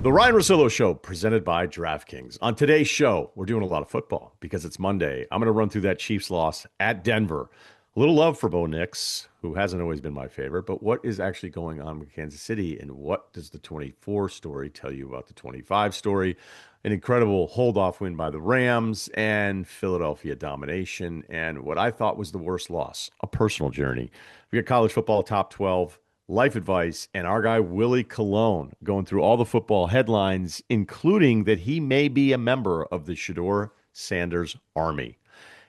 The Ryen Russillo Show, presented by DraftKings. On today's show, we're doing a lot of football because it's Monday. I'm going to run through that Chiefs loss at Denver. A little love for Bo Nix, who hasn't always been my favorite, but what is actually going on with Kansas City, and what does the 24 story tell you about the 25 story? An incredible hold-off win by the Rams and Philadelphia domination, and what I thought was the worst loss, a personal journey. We got college football top 12, life advice, and our guy Willie Colon going through all the football headlines, including that he may be a member of the Shedeur Sanders Army.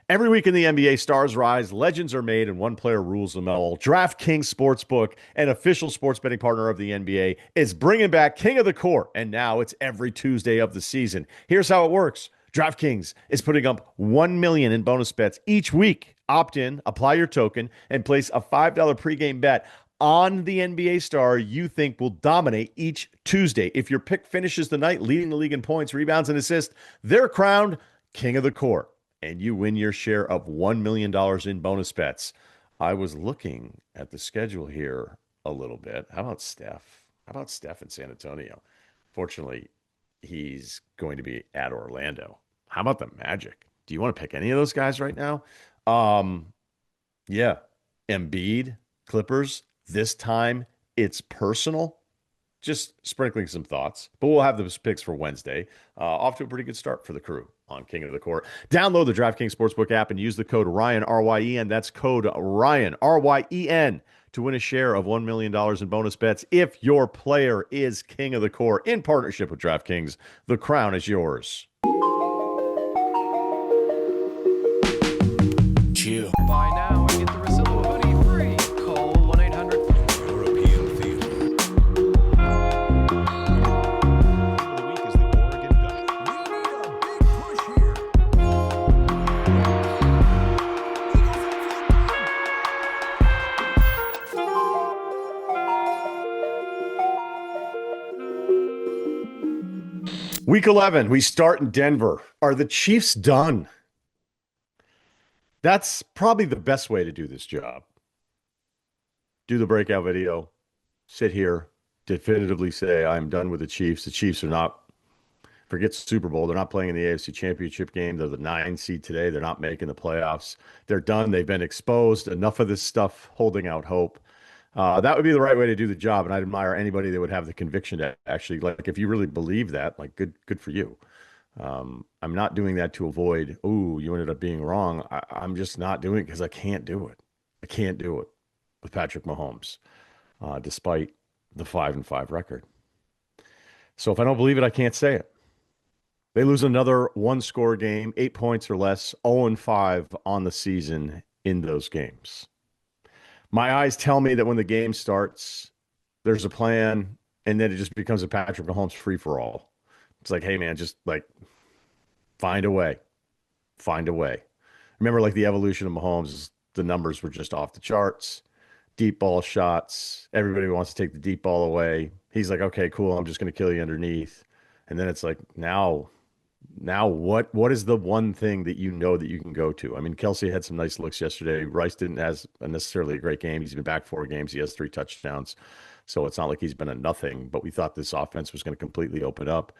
Every week in the NBA, stars rise, legends are made, and one player rules them all. DraftKings Sportsbook, an official sports betting partner of the NBA, is bringing back King of the Court, and now it's every Tuesday of the season. Here's how it works. DraftKings is putting up $1 million in bonus bets each week. Opt in, apply your token, and place a $5 pregame bet on the NBA star you think will dominate each Tuesday. If your pick finishes the night leading the league in points, rebounds, and assists, they're crowned King of the Court, and you win your share of $1 million in bonus bets. I was looking at the schedule here a little bit. How about Steph? How about Steph in San Antonio? Fortunately, he's going to be at Orlando. How about the Magic? Do you want to pick any of those guys right now? Yeah. Embiid, Clippers. This time it's personal. Just sprinkling some thoughts, but we'll have those picks for Wednesday. Off to a pretty good start for the crew on King of the Court. Download the DraftKings Sportsbook app and use the code Ryen, R-Y-E-N. That's code Ryen, R-Y-E-N, to win a share of $1 million in bonus bets if your player is King of the Court. In partnership with DraftKings, the crown is yours. Chill. Buy now and get the Russillo hoodie free. Call 1-800. European theater. The week is the Oregon Ducks. We need a big push here. Week 11, we start in Denver. Are the Chiefs done? That's probably the best way to do this job. Do the breakout video, sit here, definitively say, I'm done with the Chiefs. The Chiefs are not, forget Super Bowl, they're not playing in the AFC Championship game. They're the 9 seed today. They're not making the playoffs. They're done. They've been exposed. Enough of this stuff holding out hope. That would be the right way to do the job, and I'd admire anybody that would have the conviction to actually, like, if you really believe that, like, good for you. I'm not doing that to avoid, oh, you ended up being wrong. I'm just not doing it because I can't do it. I can't do it with Patrick Mahomes, despite the 5-5 record. So if I don't believe it, I can't say it. They lose another one-score game, 8 points or less, 0-5 on the season in those games. My eyes tell me that when the game starts, there's a plan, and then it just becomes a Patrick Mahomes free-for-all. It's like, hey, man, just like find a way. Find a way. Remember, like the evolution of Mahomes, the numbers were just off the charts. Deep ball shots. Everybody wants to take the deep ball away. He's like, okay, cool. I'm just going to kill you underneath. And then it's like, now what is the one thing that you know that you can go to? I mean, Kelsey had some nice looks yesterday. Rice didn't has necessarily a great game. He's been back 4 games. He has 3 touchdowns. So it's not like he's been a nothing, but we thought this offense was going to completely open up.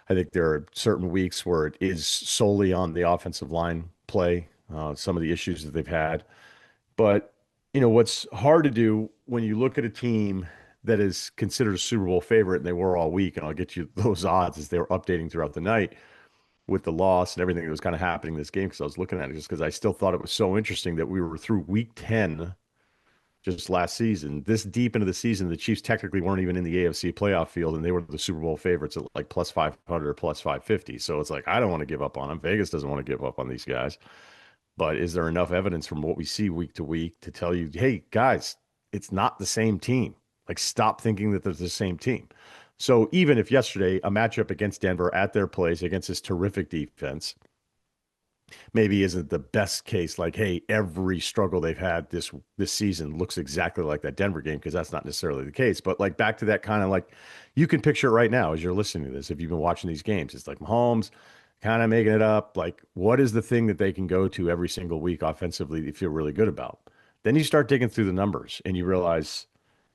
I think there are certain weeks where it is solely on the offensive line play, some of the issues that they've had. But, you know, what's hard to do when you look at a team that is considered a Super Bowl favorite, and they were all week, and I'll get you those odds as they were updating throughout the night with the loss and everything that was kind of happening in this game, because I was looking at it just because I still thought it was so interesting that we were through week 10 just last season. This deep into the season, the Chiefs technically weren't even in the AFC playoff field, and they were the Super Bowl favorites at like plus 500 or plus 550. So it's like, I don't want to give up on them. Vegas doesn't want to give up on these guys. But is there enough evidence from what we see week to week to tell you, hey, guys, it's not the same team? Like, stop thinking that they're the same team. So even if yesterday a matchup against Denver at their place against this terrific defense maybe isn't the best case, like, hey, every struggle they've had this season looks exactly like that Denver game, because that's not necessarily the case. But like back to that kind of like, you can picture it right now as you're listening to this, if you've been watching these games, it's like Mahomes kind of making it up. Like, what is the thing that they can go to every single week offensively they feel really good about? Then you start digging through the numbers and you realize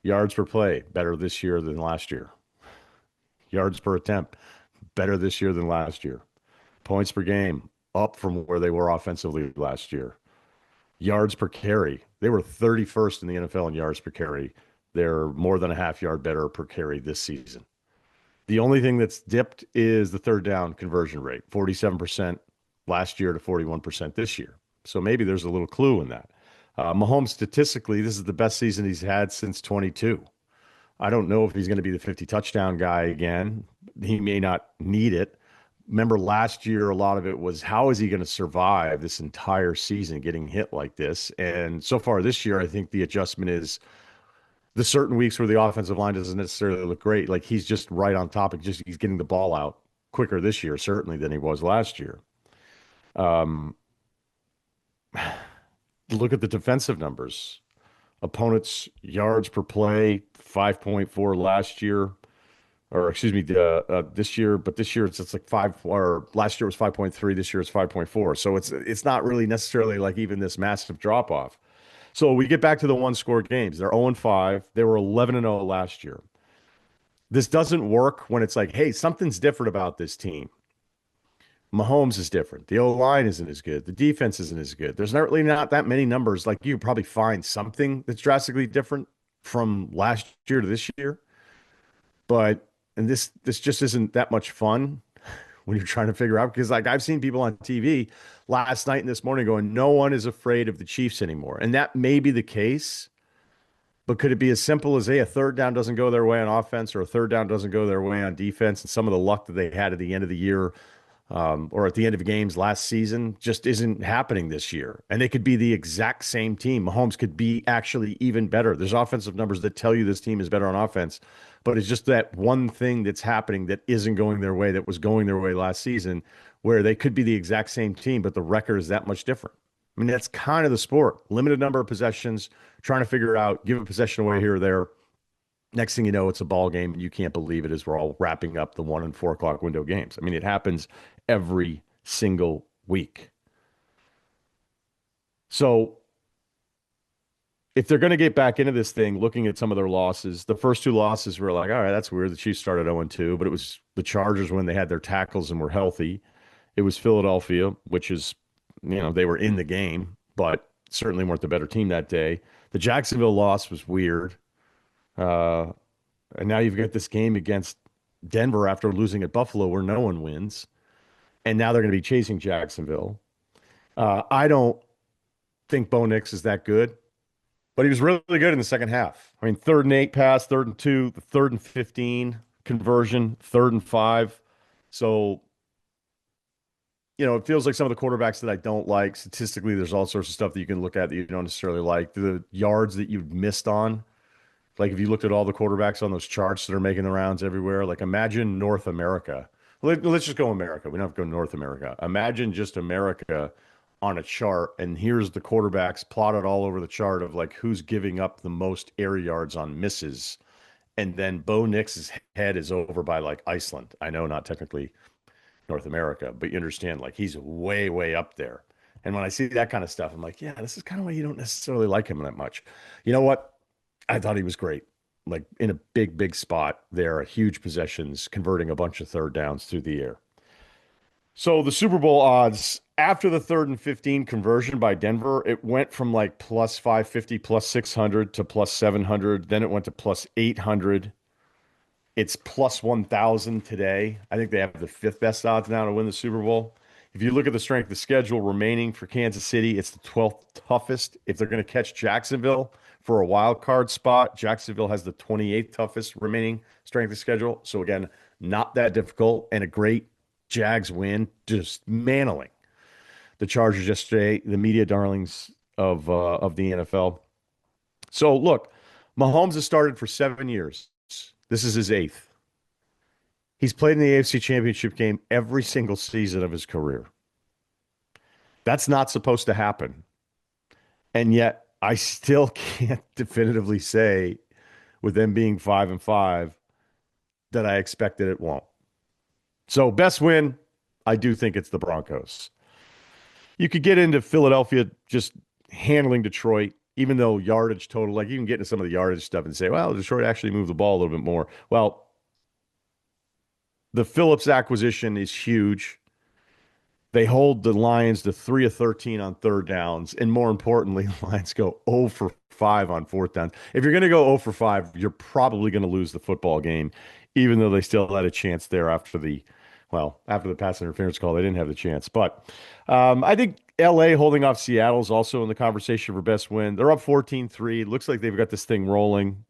yards per play better this year than last year. Yards per attempt, better this year than last year. Points per game, up from where they were offensively last year. Yards per carry, they were 31st in the NFL in yards per carry. They're more than a half yard better per carry this season. The only thing that's dipped is the third down conversion rate, 47% last year to 41% this year. So maybe there's a little clue in that. Mahomes, statistically, this is the best season he's had since 22. I don't know if he's going to be the 50 touchdown guy again. He may not need it. Remember last year, a lot of it was how is he going to survive this entire season getting hit like this? And so far this year, I think the adjustment is the certain weeks where the offensive line doesn't necessarily look great. Like he's just right on top of he's getting the ball out quicker this year, certainly than he was last year. Look at the defensive numbers. Opponents' yards per play, 5.4 last year, or excuse me, this year. But this year it's like 5, or last year was 5.3. This year it's 5.4. So it's not really necessarily like even this massive drop off. So we get back to the one-score games. They're 0-5. They were 11-0 last year. This doesn't work when it's like, hey, something's different about this team. Mahomes is different. The O-line isn't as good. The defense isn't as good. There's not really not that many numbers. Like you probably find something that's drastically different from last year to this year. But and this just isn't that much fun when you're trying to figure out, because like I've seen people on TV last night and this morning going, no one is afraid of the Chiefs anymore. And that may be the case, but could it be as simple as, hey, a third down doesn't go their way on offense or a third down doesn't go their way on defense, and some of the luck that they had at the end of the year or at the end of games last season just isn't happening this year. And they could be the exact same team. Mahomes could be actually even better. There's offensive numbers that tell you this team is better on offense, but it's just that one thing that's happening that isn't going their way that was going their way last season, where they could be the exact same team, but the record is that much different. I mean, that's kind of the sport. Limited number of possessions, trying to figure it out, give a possession away here or there. Next thing you know, it's a ball game, and you can't believe it as we're all wrapping up the 1 and 4 o'clock window games. I mean, it happens every single week. So if they're going to get back into this thing, looking at some of their losses, the first 2 losses were like, all right, that's weird. The Chiefs started 0-2, but it was the Chargers when they had their tackles and were healthy. It was Philadelphia, which is, they were in the game, but certainly weren't the better team that day. The Jacksonville loss was weird. And now you've got this game against Denver after losing at Buffalo where no one wins. And now they're going to be chasing Jacksonville. I don't think Bo Nix is that good, but he was really good in the second half. I mean, 3rd and 8 pass, 3rd and 2, the 3rd and 15 conversion, 3rd and 5. So, it feels like some of the quarterbacks that I don't like. Statistically, there's all sorts of stuff that you can look at that you don't necessarily like. The yards that you've missed on. Like if you looked at all the quarterbacks on those charts that are making the rounds everywhere, like imagine North America. Let's just go America. We don't have to go North America. Imagine just America on a chart, and here's the quarterbacks plotted all over the chart of like who's giving up the most air yards on misses. And then Bo Nix's head is over by like Iceland. I know not technically North America, but you understand, like he's way, way up there. And when I see that kind of stuff, I'm like, yeah, this is kind of why you don't necessarily like him that much. You know what? I thought he was great, like in a big, big spot there, huge possessions, converting a bunch of third downs through the air. So the Super Bowl odds after the 3rd and 15 conversion by Denver, it went from like plus 550, plus 600 to plus 700. Then it went to plus 800. It's plus 1,000 today. I think they have the 5th best odds now to win the Super Bowl. If you look at the strength of schedule remaining for Kansas City, it's the 12th toughest. If they're going to catch Jacksonville for a wild card spot, Jacksonville has the 28th toughest remaining strength of schedule. So again, not that difficult, and a great Jags win, just mantling the Chargers yesterday, the media darlings of the NFL. So look, Mahomes has started for 7 years. This is his 8th. He's played in the AFC Championship game every single season of his career. That's not supposed to happen. And yet I still can't definitively say, with them being 5-5, that I expect that it won't. So best win, I do think it's the Broncos. You could get into Philadelphia just handling Detroit, even though yardage total, like you can get into some of the yardage stuff and say, well, Detroit actually moved the ball a little bit more. Well, The Phillips acquisition is huge. They hold the Lions to 3 of 13 on third downs. And more importantly, the Lions go 0 for 5 on fourth downs. If you're going to go 0 for 5, you're probably going to lose the football game, even though they still had a chance there after the pass interference call. They didn't have the chance. But I think LA holding off Seattle is also in the conversation for best win. They're up 14-3. Looks like they've got this thing rolling.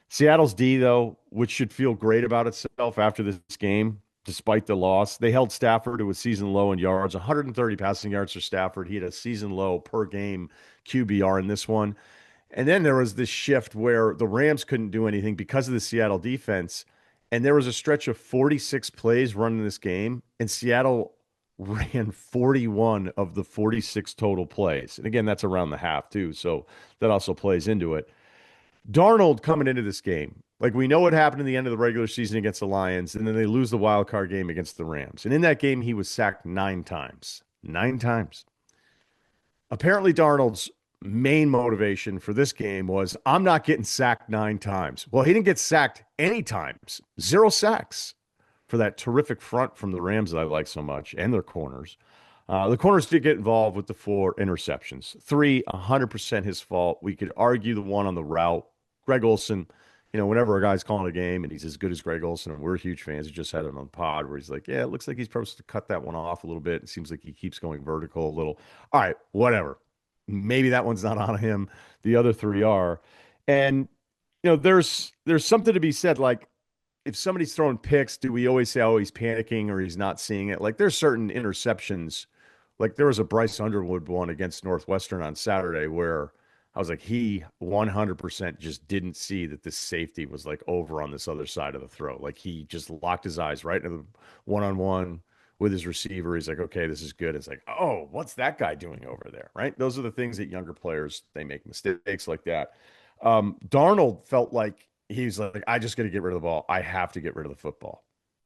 Seattle's D, though, which should feel great about itself after this game, despite the loss. They held Stafford to a season low in yards, 130 passing yards for Stafford. He had a season low per game QBR in this one. And then there was this shift where the Rams couldn't do anything because of the Seattle defense. And there was a stretch of 46 plays running this game, and Seattle ran 41 of the 46 total plays. And again, that's around the half, too. So that also plays into it. Darnold coming into this game, like we know what happened in the end of the regular season against the Lions, and then they lose the wild card game against the Rams. And in that game, he was sacked 9 times. 9 times. Apparently, Darnold's main motivation for this game was, I'm not getting sacked 9 times. Well, he didn't get sacked any times. 0 sacks for that terrific front from the Rams that I like so much, and their corners. The corners did get involved with the 4 interceptions. 3, 100% his fault. We could argue the one on the route. Greg Olsen, whenever a guy's calling a game and he's as good as Greg Olsen, and we're huge fans, we just had him on the pod where he's like, yeah, it looks like he's supposed to cut that one off a little bit. It seems like he keeps going vertical a little. All right, whatever. Maybe that one's not on him. The other 3 are. And, there's something to be said, like, if somebody's throwing picks, do we always say, oh, he's panicking or he's not seeing it? Like, there's certain interceptions. Like, there was a Bryce Underwood one against Northwestern on Saturday where I was like, he 100% just didn't see that this safety was like over on this other side of the throw. Like, he just locked his eyes right into the one-on-one with his receiver. He's like, okay, this is good. It's like, oh, what's that guy doing over there? Right? Those are the things that younger players, they make mistakes like that. Darnold felt like he's like, I just got to get rid of the ball. I have to get rid of the football.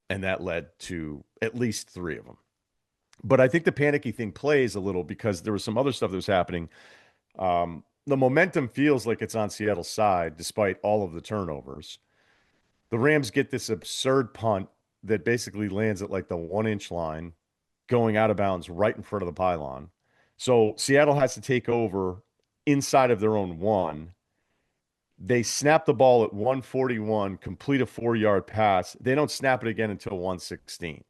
And that led to at least 3 of them. But I think the panicky thing plays a little because there was some other stuff that was happening. The momentum feels like it's on Seattle's side, despite all of the turnovers. The Rams get this absurd punt that basically lands at like the 1-inch line, going out of bounds right in front of the pylon. So Seattle has to take over inside of their own 1. They snap the ball at 141, complete a 4-yard pass. They don't snap it again until 116.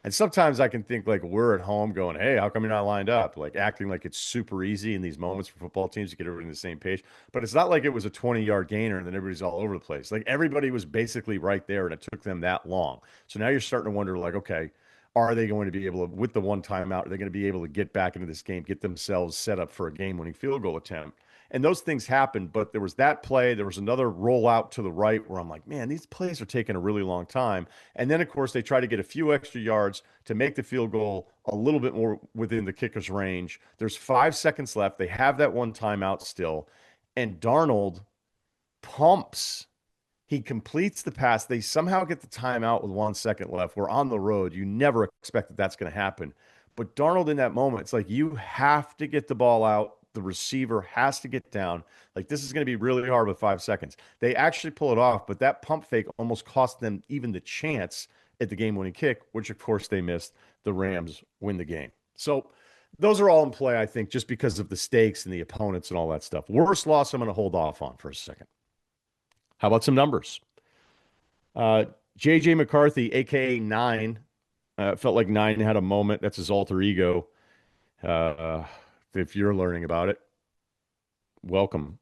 And sometimes I can think like we're at home going, hey, how come you're not lined up? Like acting like it's super easy in these moments for football teams to get everybody on the same page. But it's not like it was a 20-yard gainer and then everybody's all over the place. Like everybody was basically right there and it took them that long. So now you're starting to wonder like, okay, are they going to be able to, with the one timeout, are they going to be able to get back into this game, get themselves set up for a game-winning field goal attempt? And those things happened, but there was that play. There was another rollout to the right where I'm like, man, these plays are taking a really long time. And then, of course, they try to get a few extra yards to make the field goal a little bit more within the kicker's range. There's 5 seconds left. They have that one timeout still. And Darnold pumps. He completes the pass. They somehow get the timeout with 1 second left. We're on the road. You never expect that that's going to happen. But Darnold in that moment, it's like you have to get the ball out. The receiver has to get down. Like this is going to be really hard with 5 seconds. They actually pull it off, but that pump fake almost cost them even the chance at the game-winning kick, which of course they missed. The Rams win the game. So those are all in play, I think, just because of the stakes and the opponents and all that stuff. Worst loss I'm going to hold off on for a second. How about some numbers? J.J. McCarthy, a.k.a. 9, felt like 9 had a moment. That's his alter ego. If you're learning about it, welcome.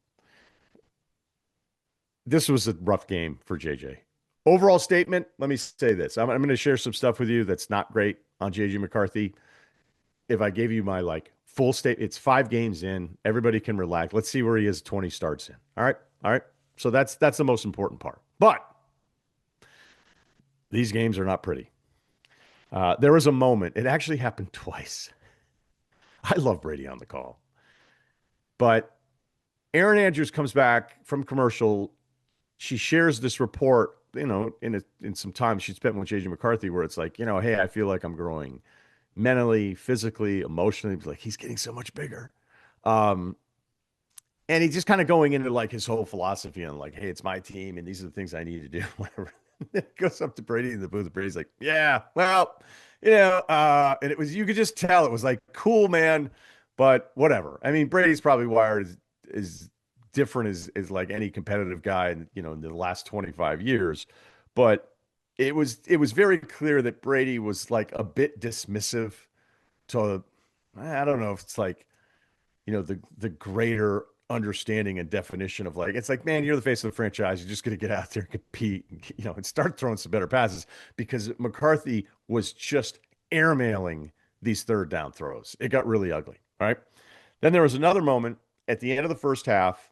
This was a rough game for JJ. Overall statement, let me say this. I'm going to share some stuff with you that's not great on JJ McCarthy. If I gave you my full state, it's 5 games in. Everybody can relax. Let's see where he is 20 starts in. All right. So that's the most important part. But these games are not pretty. There was a moment. It actually happened twice. I love Brady on the call. But Erin Andrews comes back from commercial. She shares this report, in some time she spent with J.J. McCarthy where it's like, hey, I feel like I'm growing mentally, physically, emotionally. Like he's getting so much bigger. And he's just kind of going into his whole philosophy and hey, it's my team and these are the things I need to do, whatever. Goes up to Brady in the booth. Brady's like, yeah, well, and it was, you could just tell it was like, cool, man, but whatever. I mean, Brady's probably wired is different as like any competitive guy in the last 25 years. But it was very clear that Brady was like a bit dismissive to, I don't know if it's like, the greater understanding and definition of like, it's like, man, you're the face of the franchise. You're just going to get out there and compete, and start throwing some better passes, because McCarthy was just airmailing these third down throws. It got really ugly. All right. Then there was another moment at the end of the first half.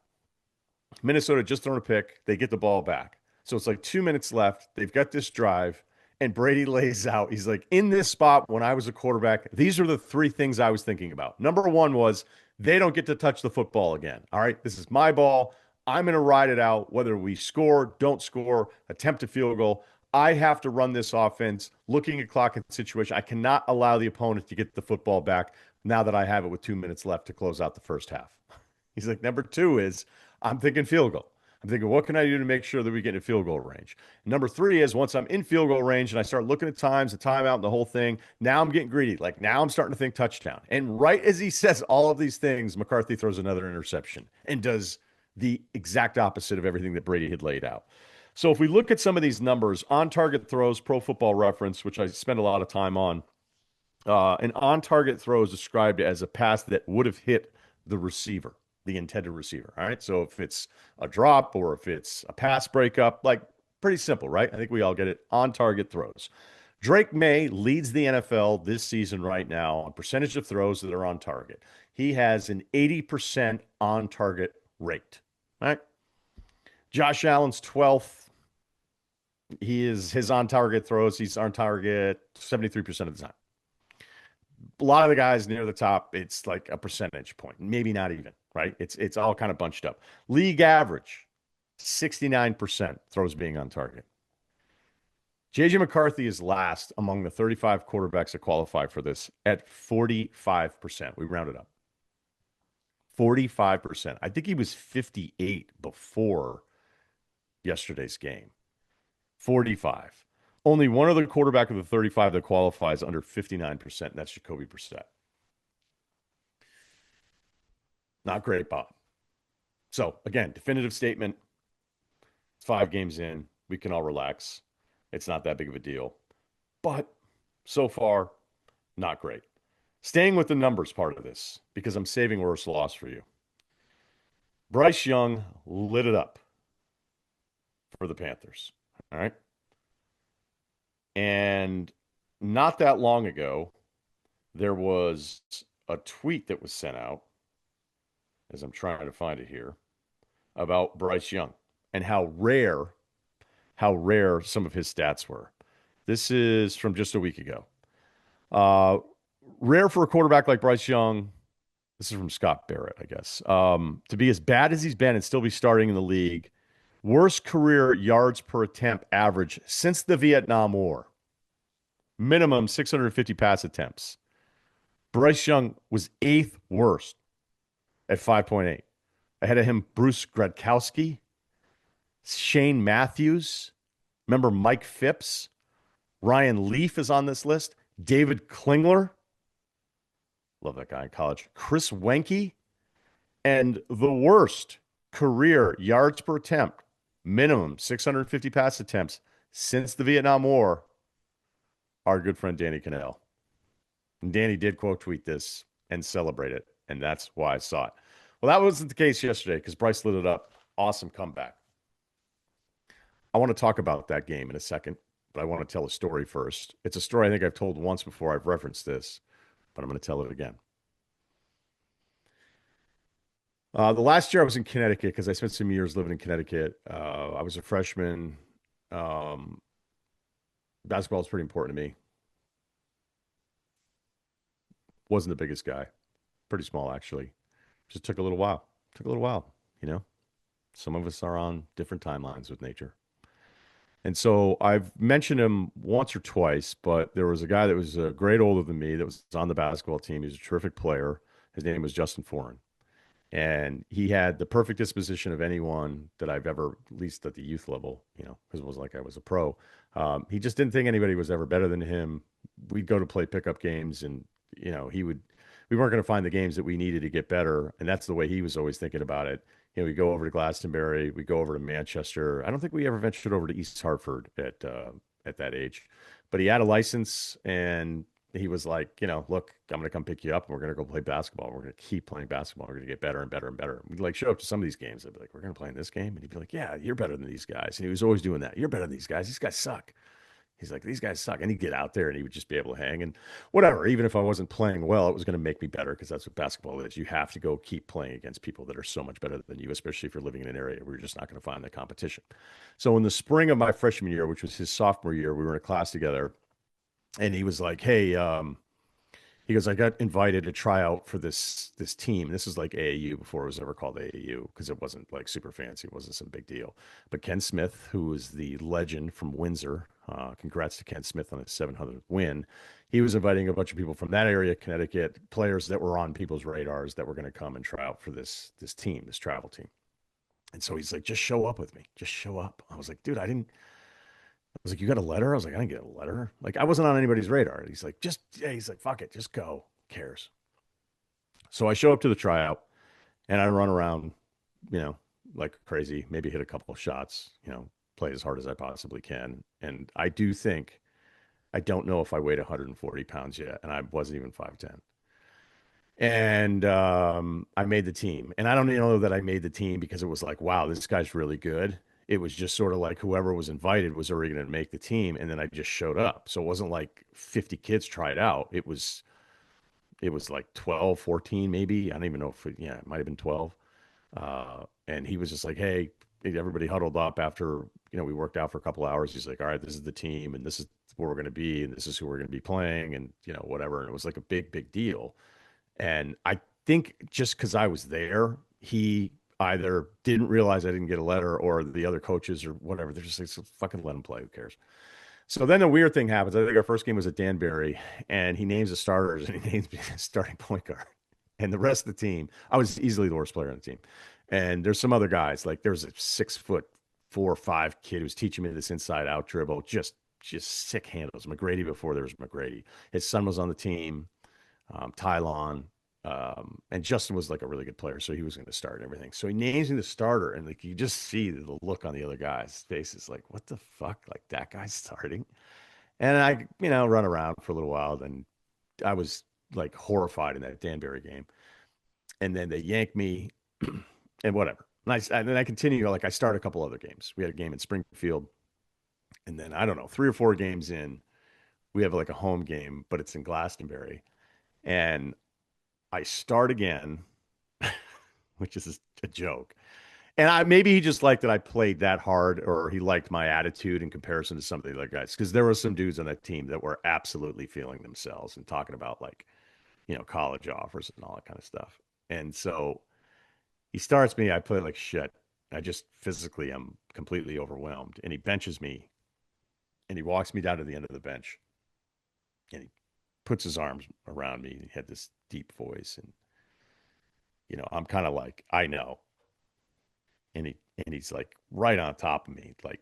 Minnesota just thrown a pick. They get the ball back. So it's like 2 minutes left. They've got this drive, and Brady lays out. He's like, in this spot, when I was a quarterback, these are the three things I was thinking about. Number one was they don't get to touch the football again. All right, this is my ball. I'm going to ride it out, whether we score, don't score, attempt a field goal. I have to run this offense looking at clock and situation. I cannot allow the opponent to get the football back now that I have it with 2 minutes left to close out the first half. He's like, number two is I'm thinking field goal. I'm thinking, what can I do to make sure that we get in field goal range? Number three is once I'm in field goal range and I start looking at times, the timeout, and the whole thing, now I'm getting greedy. Like now I'm starting to think touchdown. And right as he says all of these things, McCarthy throws another interception and does the exact opposite of everything that Brady had laid out. So if we look at some of these numbers, on target throws, Pro Football Reference, which I spend a lot of time on, an on target throw is described as a pass that would have hit the receiver, the intended receiver. All right. So if it's a drop or if it's a pass breakup, like pretty simple, right? I think we all get it. On target throws. Drake May leads the NFL this season right now on percentage of throws that are on target. He has an 80% on target rate. All right. Josh Allen's 12th. His on target throws, he's on target 73% of the time. A lot of the guys near the top, it's like a percentage point, maybe not even, right? It's all kind of bunched up. League average, 69% throws being on target. JJ McCarthy is last among the 35 quarterbacks that qualify for this at 45%. We rounded up. 45%. I think he was 58 before yesterday's game. 45. Only one other quarterback of the 35 that qualifies under 59%, and that's Jacoby Brissett. Not great, Bob. So, again, definitive statement. It's 5 games in. We can all relax. It's not that big of a deal. But so far, not great. Staying with the numbers part of this, because I'm saving worse loss for you. Bryce Young lit it up for the Panthers. All right. And not that long ago, there was a tweet that was sent out, as I'm trying to find it here, about Bryce Young and how rare some of his stats were. This is from just a week ago. Rare for a quarterback like Bryce Young. This is from Scott Barrett, I guess. To be as bad as he's been and still be starting in the league. Worst career yards per attempt average since the Vietnam War. Minimum 650 pass attempts. Bryce Young was 8th worst at 5.8. Ahead of him, Bruce Gradkowski, Shane Matthews. Remember Mike Phipps? Ryan Leaf is on this list. David Klingler. Love that guy in college. Chris Wenke. And the worst career yards per attempt. Minimum 650 pass attempts since the Vietnam War, our good friend Danny Cannell. And Danny did quote tweet this and celebrate it, and that's why I saw it. Well, that wasn't the case yesterday because Bryce lit it up. Awesome comeback. I want to talk about that game in a second, but I want to tell a story first. It's a story I think I've told once before. I've referenced this, but I'm going to tell it again. The last year I was in Connecticut because I spent some years living in Connecticut. I was a freshman. Basketball is pretty important to me. Wasn't the biggest guy. Pretty small, actually. Just took a little while. Some of us are on different timelines with nature. And so I've mentioned him once or twice, but there was a guy that was a grade older than me that was on the basketball team. He was a terrific player. His name was Justin Foran. And he had the perfect disposition of anyone that I've ever, at least at the youth level, because it was like I was a pro. He just didn't think anybody was ever better than him. We'd go to play pickup games, and we weren't going to find the games that we needed to get better, and that's the way he was always thinking about it. We go over to Glastonbury, we go over to Manchester. I don't think we ever ventured over to East Hartford at that age, but he had a license, and he was like, look, I'm going to come pick you up and we're going to go play basketball. We're going to keep playing basketball. We're going to get better and better and better. We'd like show up to some of these games. I'd be like, we're going to play in this game. And he'd be like, yeah, you're better than these guys. And he was always doing that. You're better than these guys. These guys suck. He's like, these guys suck. And he'd get out there and he would just be able to hang and whatever. Even if I wasn't playing well, it was going to make me better because that's what basketball is. You have to go keep playing against people that are so much better than you, especially if you're living in an area where you're just not going to find the competition. So in the spring of my freshman year, which was his sophomore year, we were in a class together and he was like, hey, he goes, I got invited to try out for this team. This is like AAU before it was ever called AAU because it wasn't like super fancy. It wasn't some big deal. But Ken Smith, who is the legend from Windsor, congrats to Ken Smith on his 700th win. He was inviting a bunch of people from that area, Connecticut, players that were on people's radars that were going to come and try out for this team, this travel team. And so he's like, just show up with me. Just show up. I was like, dude, I was like, you got a letter? I was like, I didn't get a letter. Like, I wasn't on anybody's radar. He's like, he's like, fuck it, just go. Who cares? So I show up to the tryout and I run around, like crazy, maybe hit a couple of shots, play as hard as I possibly can. And I do think, I don't know if I weighed 140 pounds yet, and I wasn't even 5'10". And I made the team. And I don't even know that I made the team because it was like, wow, this guy's really good. It was just sort of like whoever was invited was already going to make the team. And then I just showed up. So it wasn't like 50 kids tried out. It was like 12, 14, maybe. I don't even know if it might have been 12. And he was just like, hey, everybody huddled up after, we worked out for a couple hours. He's like, all right, this is the team and this is where we're going to be. And this is who we're going to be playing and, whatever. And it was like a big, big deal. And I think just because I was there, he either didn't realize I didn't get a letter or the other coaches or whatever. They're just like, so fucking let him play. Who cares? So then the weird thing happens. I think our first game was at Danbury and he names the starters and he names me as starting point guard. And the rest of the team, I was easily the worst player on the team. And there's some other guys, like there's a 6'4" or 5" kid who's teaching me this inside out dribble, just sick handles. McGrady before there was McGrady. His son was on the team. Tylon, and Justin was like a really good player, so he was going to start and everything. So he names me the starter, and like you just see the look on the other guy's faces, like what the fuck, like that guy's starting. And I, run around for a little while, and I was like horrified in that Danbury game. And then they yank me, and whatever. And then I continue, like I start a couple other games. We had a game in Springfield, and then I don't know, 3 or 4 games in, we have like a home game, but it's in Glastonbury. And I start again, which is a joke. And maybe he just liked that I played that hard, or he liked my attitude in comparison to some of the other guys. Because there were some dudes on that team that were absolutely feeling themselves and talking about like, college offers and all that kind of stuff. And so he starts me, I play like shit. I just physically am completely overwhelmed. And he benches me and he walks me down to the end of the bench. And he puts his arms around me. He had this deep voice, and I'm kind of like, I know. And he's like right on top of me, like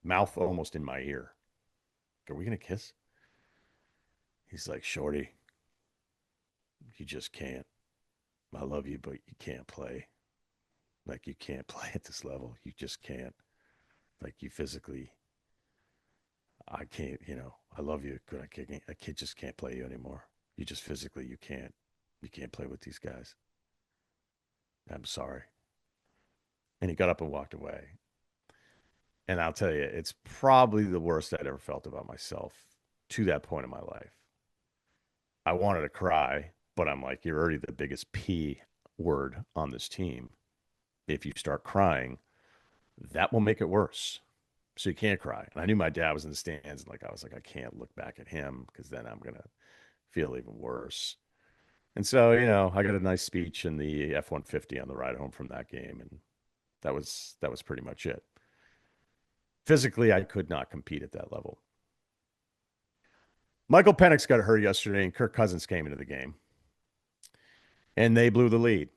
mouth almost in my ear. Are we gonna kiss? He's like, Shorty, you just can't. I love you, but you can't play. Like you can't play at this level. You just can't. Like you physically, I can't, I love you, but I can't just can't play you anymore. You just physically, you can't play with these guys. I'm sorry. And he got up and walked away. And I'll tell you, it's probably the worst I'd ever felt about myself to that point in my life. I wanted to cry, but I'm like, you're already the biggest P word on this team. If you start crying, that will make it worse. So you can't cry. And I knew my dad was in the stands. And like, I was like, I can't look back at him because then I'm going to feel even worse. And so, I got a nice speech in the F-150 on the ride home from that game. And that was pretty much it. Physically, I could not compete at that level. Michael Penix got hurt yesterday and Kirk Cousins came into the game. And they blew the lead.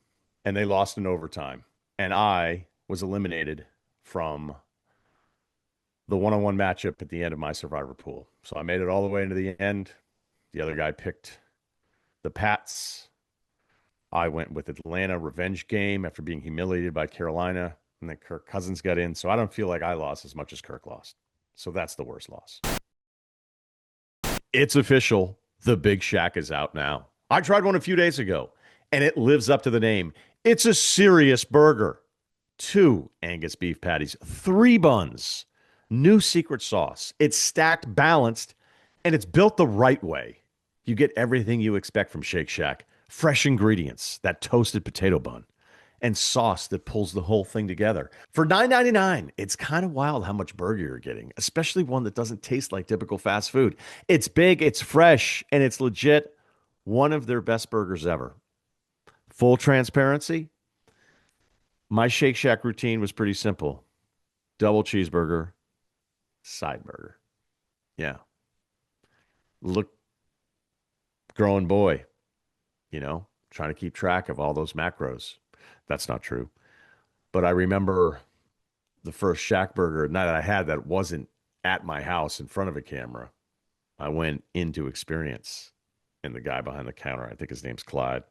and they lost in overtime. And I was eliminated from the one-on-one matchup at the end of my survivor pool. So I made it all the way into the end. The other guy picked the Pats. I went with Atlanta revenge game after being humiliated by Carolina, and then Kirk Cousins got in. So I don't feel like I lost as much as Kirk lost. So that's the worst loss. It's official. The Big Shack is out now. I tried one a few days ago, and it lives up to the name. It's a serious burger. 2 Angus beef patties, 3 buns, new secret sauce. It's stacked, balanced, and it's built the right way. You get everything you expect from Shake Shack. Fresh ingredients, that toasted potato bun, and sauce that pulls the whole thing together. For $9.99, it's kind of wild how much burger you're getting, especially one that doesn't taste like typical fast food. It's big, it's fresh, and it's legit one of their best burgers ever. Full transparency, my Shake Shack routine was pretty simple. Double cheeseburger, side burger. Yeah. Look, growing boy, trying to keep track of all those macros. That's not true. But I remember the first Shack burger night that I had that wasn't at my house in front of a camera. I went into experience, and the guy behind the counter, I think his name's Clyde,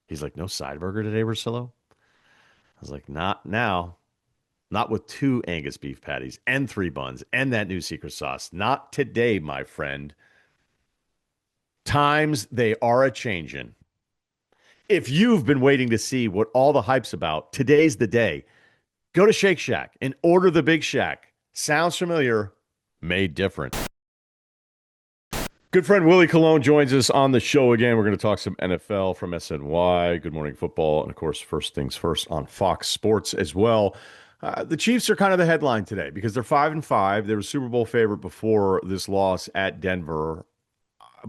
he's like, "No side burger today, Rosillo?" I was like, "Not now. Not with 2 Angus beef patties and 3 buns and that new secret sauce. Not today, my friend." Times they are a changin'. If you've been waiting to see what all the hype's about, today's the day. Go to Shake Shack and order the Big Shack. Sounds familiar, made different. Good friend Willie Colon joins us on the show again. We're going to talk some NFL from SNY, Good Morning Football, and of course, first things first on Fox Sports as well. The Chiefs are kind of the headline today because they're 5-5. They were Super Bowl favorite before this loss at Denver.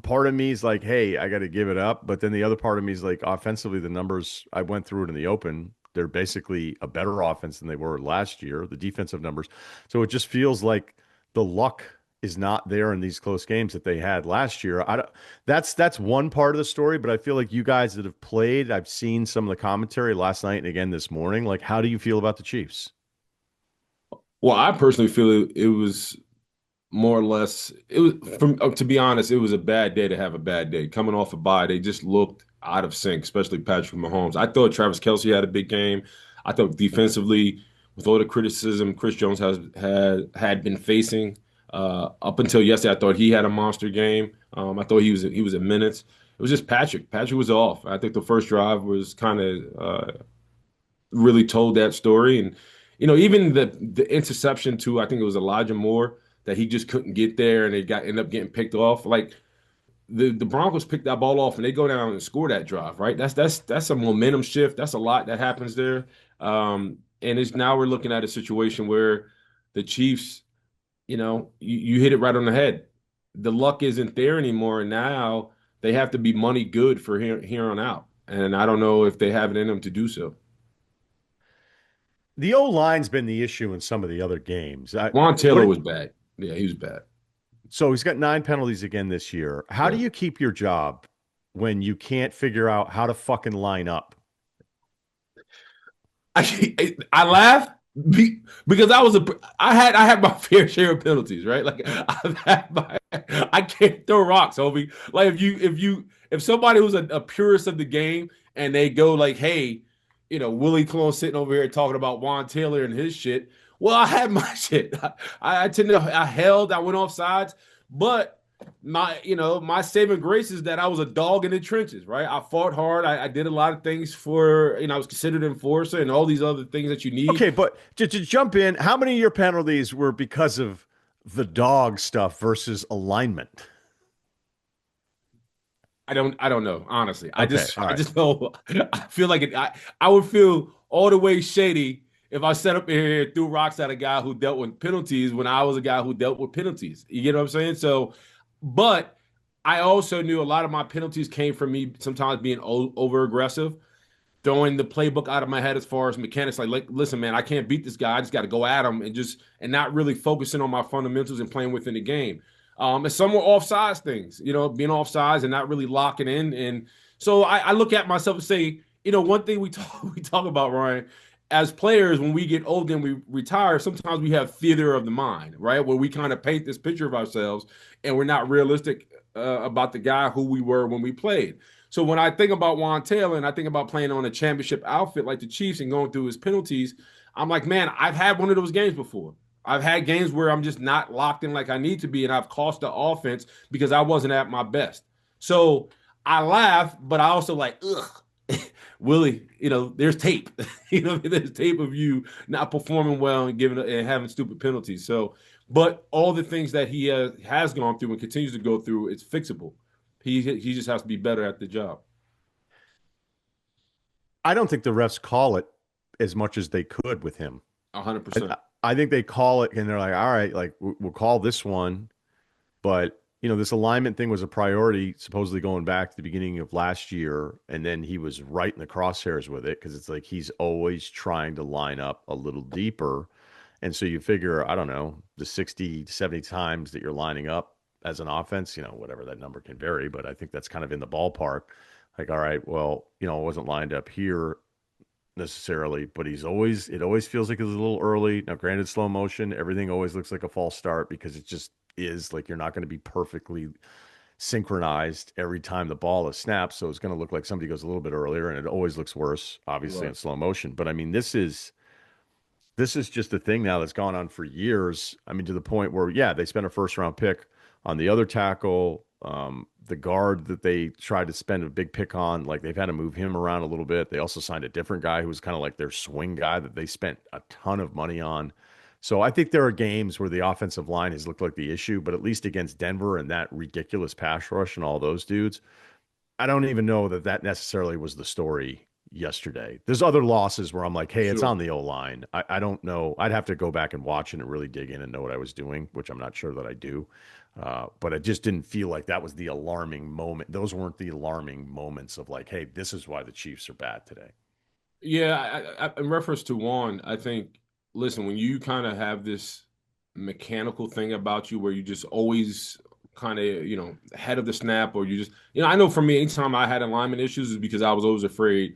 Part of me is like, hey, I got to give it up. But then the other part of me is like, offensively, the numbers, I went through it in the open. They're basically a better offense than they were last year, the defensive numbers. So it just feels like the luck is not there in these close games that they had last year. That's one part of the story, but I feel like you guys that have played, I've seen some of the commentary last night and again this morning. Like, how do you feel about the Chiefs? Well, I personally feel it was more or less, it was, to be honest, it was a bad day to have a bad day. Coming off a bye, they just looked out of sync, especially Patrick Mahomes. I thought Travis Kelce had a big game. I thought defensively, with all the criticism Chris Jones had been facing up until yesterday, I thought he had a monster game. I thought he was in minutes. It was just Patrick. Patrick was off. I think the first drive was kind of really told that story. And even the interception to, I think it was Elijah Moore, that he just couldn't get there and ended up getting picked off. Like the Broncos picked that ball off and they go down and score that drive, right? That's a momentum shift. That's a lot that happens there. And now we're looking at a situation where the Chiefs, you hit it right on the head. The luck isn't there anymore, and now they have to be money good for here on out. And I don't know if they have it in them to do so. The O-line's been the issue in some of the other games. Juan Taylor was bad. Yeah, he was bad. So he's got 9 penalties again this year. How do you keep your job when you can't figure out how to fucking line up? I laugh because I had my fair share of penalties, right? Like I can't throw rocks, Obi. Like if somebody who's a purist of the game and they go like, hey, Willie Colon sitting over here talking about Juan Taylor and his shit. Well, I had my shit. I went off sides, but my saving grace is that I was a dog in the trenches, right? I fought hard. I did a lot of things for, I was considered an enforcer and all these other things that you need. Okay, but to jump in, how many of your penalties were because of the dog stuff versus alignment? I don't know, honestly. Okay, I just know. I feel like I would feel all the way shady if I set up here and threw rocks at a guy who dealt with penalties when I was a guy who dealt with penalties. You get what I'm saying? So, but I also knew a lot of my penalties came from me sometimes being over aggressive, throwing the playbook out of my head as far as mechanics. Like, listen, man, I can't beat this guy. I just got to go at him and not really focusing on my fundamentals and playing within the game. And some were offsides things, being offsides and not really locking in. And so I look at myself and say, one thing we talk we talk about, Ryan, as players, when we get older and we retire, sometimes we have theater of the mind, right? Where we kind of paint this picture of ourselves and we're not realistic about the guy who we were when we played. So when I think about Juan Taylor and I think about playing on a championship outfit like the Chiefs and going through his penalties, I'm like, man, I've had one of those games before. I've had games where I'm just not locked in like I need to be, and I've cost the offense because I wasn't at my best. So I laugh, but I also like, ugh, Willie, there's tape. There's tape of you not performing well and giving and having stupid penalties. So, but all the things that he has gone through and continues to go through, it's fixable. He just has to be better at the job. I don't think the refs call it as much as they could with him. 100%. I think they call it and they're like, all right, like we'll call this one. But, this alignment thing was a priority, supposedly going back to the beginning of last year. And then he was right in the crosshairs with it because it's like he's always trying to line up a little deeper. And so you figure, I don't know, the 60, 70 times that you're lining up as an offense, whatever that number can vary, but I think that's kind of in the ballpark. Like, all right, well, it wasn't lined up here necessarily, but it always feels like it's a little early. Now, granted, slow motion, everything always looks like a false start because it just is like you're not going to be perfectly synchronized every time the ball is snapped. So it's going to look like somebody goes a little bit earlier, and it always looks worse, obviously, Right. in slow motion. But I mean, this is just a thing now that's gone on for years. I mean, to the point where, yeah, they spent a first round pick on the other tackle. The guard that they tried to spend a big pick on, like they've had to move him around a little bit. They also signed a different guy who was kind of like their swing guy that they spent a ton of money on. So I think there are games where the offensive line has looked like the issue, but at least against Denver and that ridiculous pass rush and all those dudes, I don't even know that necessarily was the story yesterday. There's other losses where I'm like, hey, it's Sure. on the O line. I don't know. I'd have to go back and watch it and really dig in and know what I was doing, which I'm not sure that I do. But I just didn't feel like that was the alarming moment. Those weren't the alarming moments of like, hey, this is why the Chiefs are bad today. Yeah, in reference to Juan, I think, listen, when you kind of have this mechanical thing about you where you just always kind of, ahead of the snap, or you just, I know for me, anytime I had alignment issues is because I was always afraid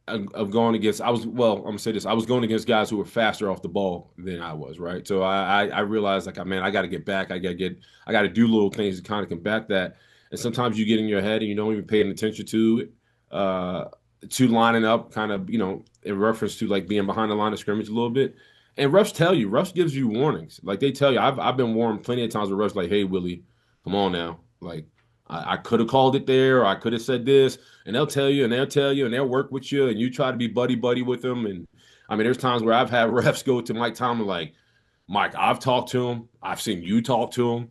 of going against, I'm gonna say this, I was going against guys who were faster off the ball than I was, right? So I realized like, man, I got to get back. I got to do little things to kind of combat that. And sometimes you get in your head and you don't even pay attention to it, to lining up kind of, in reference to like being behind the line of scrimmage a little bit. And refs gives you warnings. Like they tell you, I've been warned plenty of times with refs like, hey, Willie, come on now. Like, I could have called it there, or I could have said this, and they'll tell you, and they'll tell you, and they'll work with you, and you try to be buddy buddy with them. And I mean, there's times where I've had refs go to Mike Tomlin like, Mike, I've talked to him, I've seen you talk to him.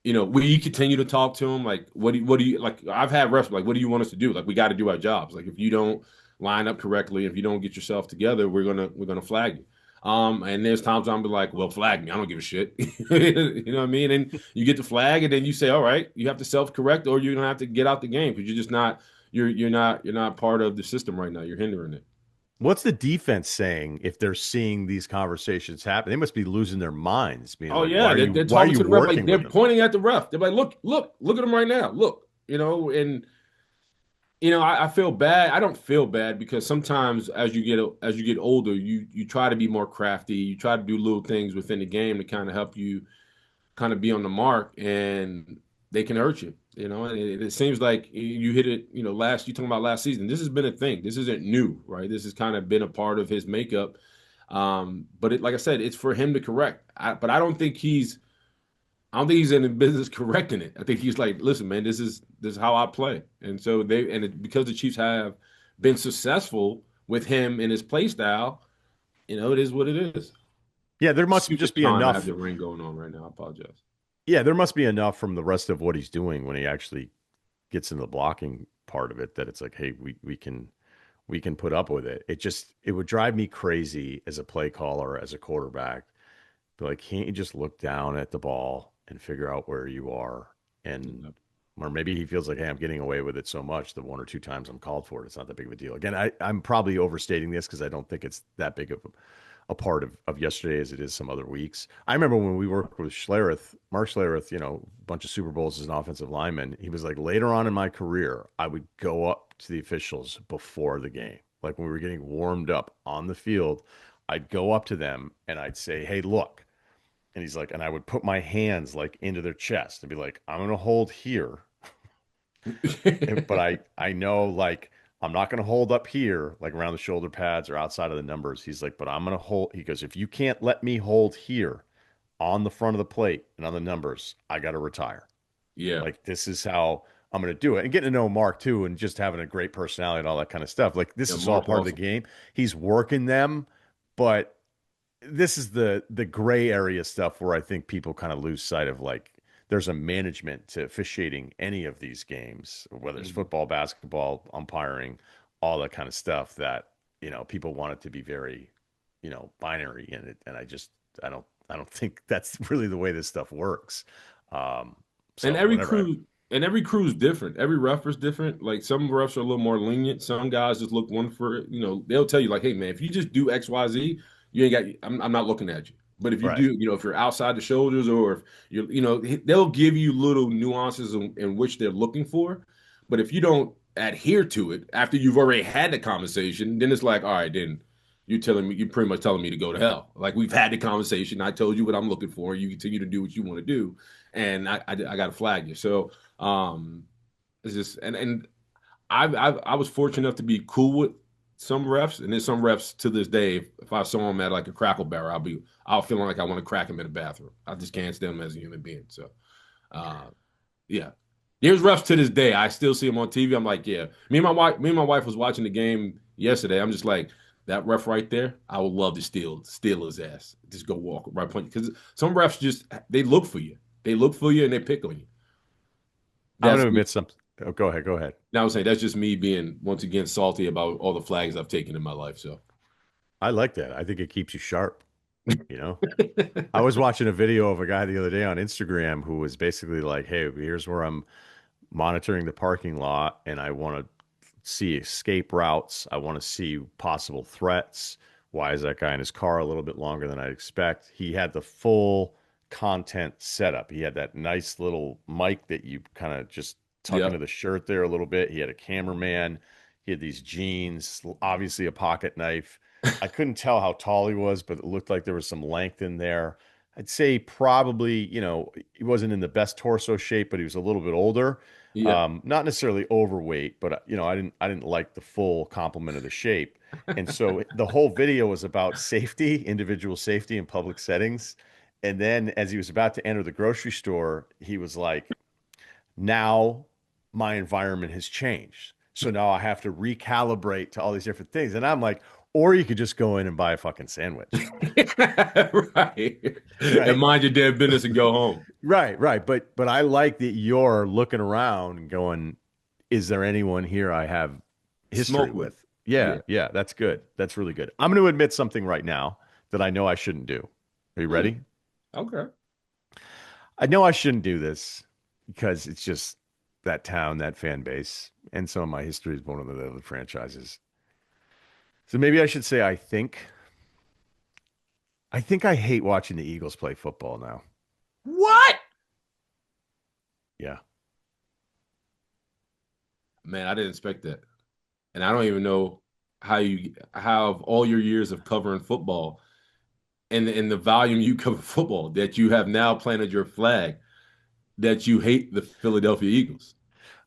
Will you continue to talk to him? Like, what do you like? I've had refs like, what do you want us to do? Like, we got to do our jobs. Like, if you don't line up correctly, if you don't get yourself together, we're gonna flag you. And there's times I'm be like, well, flag me. I don't give a shit. You know what I mean? And you get the flag, and then you say, all right, you have to self-correct, or you're gonna have to get out the game because you're just not you're not part of the system right now. You're hindering it. What's the defense saying if they're seeing these conversations happen? They must be losing their minds, being Oh like, yeah, they're why are talking you to the ref like working they're with them? pointing at the ref. They're like, look at him right now. Look, and I feel bad. I don't feel bad because sometimes as you get older, you try to be more crafty. You try to do little things within the game to kind of help you kind of be on the mark, and they can hurt you. And it seems like you hit it. You talking about last season. This has been a thing. This isn't new, right? This has kind of been a part of his makeup. But like I said, it's for him to correct. But I don't think he's in the business correcting it. I think he's like, listen, man, this is how I play. And so because the Chiefs have been successful with him and his play style, it is what it is. Yeah, there must Excuse just the be time I have enough. the ring going on right now. I apologize. Yeah, there must be enough from the rest of what he's doing when he actually gets into the blocking part of it that it's like, hey, we can put up with it. It would drive me crazy as a play caller, as a quarterback. But like, can't you just look down at the ball and figure out where you are? And or maybe he feels like, hey, I'm getting away with it so much that one or two times I'm called for it, it's not that big of a deal. Again, I'm probably overstating this because I don't think it's that big of a part of yesterday as it is some other weeks. I remember when we worked with Mark Schlereth, a bunch of Super Bowls as an offensive lineman. He was like, later on in my career, I would go up to the officials before the game. Like when we were getting warmed up on the field, I'd go up to them and I'd say, "Hey, look." And he's like, and I would put my hands like into their chest and be like, "I'm going to hold here." But I know like I'm not going to hold up here like around the shoulder pads or outside of the numbers. He's like, "But I'm going to hold." He goes, "If you can't let me hold here on the front of the plate and on the numbers, I got to retire." Yeah, Like this is how I'm going to do it. And getting to know Mark too, and just having a great personality and all that kind of stuff. Like this yeah, is all Mark's part of the awesome. game. He's working them, but this is the gray area stuff where I think people kind of lose sight of like there's a management to officiating any of these games, whether it's Mhm. football, basketball, umpiring, all that kind of stuff that, people want it to be very, binary in it. And I don't think that's really the way this stuff works. Um, And so every whatever. crew and every crew is different. Every ref is different. Like some refs are a little more lenient. Some guys just look one for, they'll tell you like, hey man, if you just do XYZ, you ain't got I'm not looking at you. But if you Right. do, if you're outside the shoulders or if they'll give you little nuances in which they're looking for. But if you don't adhere to it after you've already had the conversation, then it's like, all right, then you're pretty much telling me to go to hell. Like we've had the conversation. I told you what I'm looking for. You continue to do what you want to do and I got to flag you. So it's just and I was fortunate enough to be cool with some refs, and there's some refs to this day. If I saw them at like a Crackle Barrel, I'll feel like I want to crack him in the bathroom. I just can't stand him as a human being. So uh, yeah. There's refs to this day. I still see them on TV. I'm like, yeah. Me and my wife was watching the game yesterday. I'm just like, that ref right there, I would love to steal his ass. Just go walk right punch. Because some refs just they look for you. They look for you and they pick on you. I'm going That's to me. admit something. Oh, go ahead. Go ahead. Now I'm saying that's just me being once again salty about all the flags I've taken in my life. So I like that. I think it keeps you sharp, you know? I was watching a video of a guy the other day on Instagram who was basically like, "Hey, here's where I'm monitoring the parking lot and I want to see escape routes. I want to see possible threats. Why is that guy in his car a little bit longer than I'd expect?" He had the full content setup. He had that nice little mic that you kind of just tuck yeah. into the shirt there a little bit. He had a cameraman. He had these jeans, obviously a pocket knife. I couldn't tell how tall he was, but it looked like there was some length in there. I'd say probably, he wasn't in the best torso shape, but he was a little bit older. Yeah. Not necessarily overweight, but I didn't like the full complement of the shape. And so the whole video was about safety, individual safety in public settings. And then as he was about to enter the grocery store, he was like, "Now my environment has changed. So now I have to recalibrate to all these different things." And I'm like, or you could just go in and buy a fucking sandwich, Right. And right? mind your damn business and go home. Right, right. But I like that you're looking around and going, "Is there anyone here I have history Smoke with. with?" Yeah, Yeah. yeah, that's good. That's really good. I'm going to admit something right now that I know I shouldn't do. Are you Hmm. ready? Okay. I know I shouldn't do this because it's just that town, that fan base, and some of my history is one of the other franchises. So maybe I should say I think I hate watching the Eagles play football now. What? Yeah. Man, I didn't expect that. And I don't even know how you how of all your years of covering football and the volume you cover football that you have now planted your flag that you hate the Philadelphia Eagles.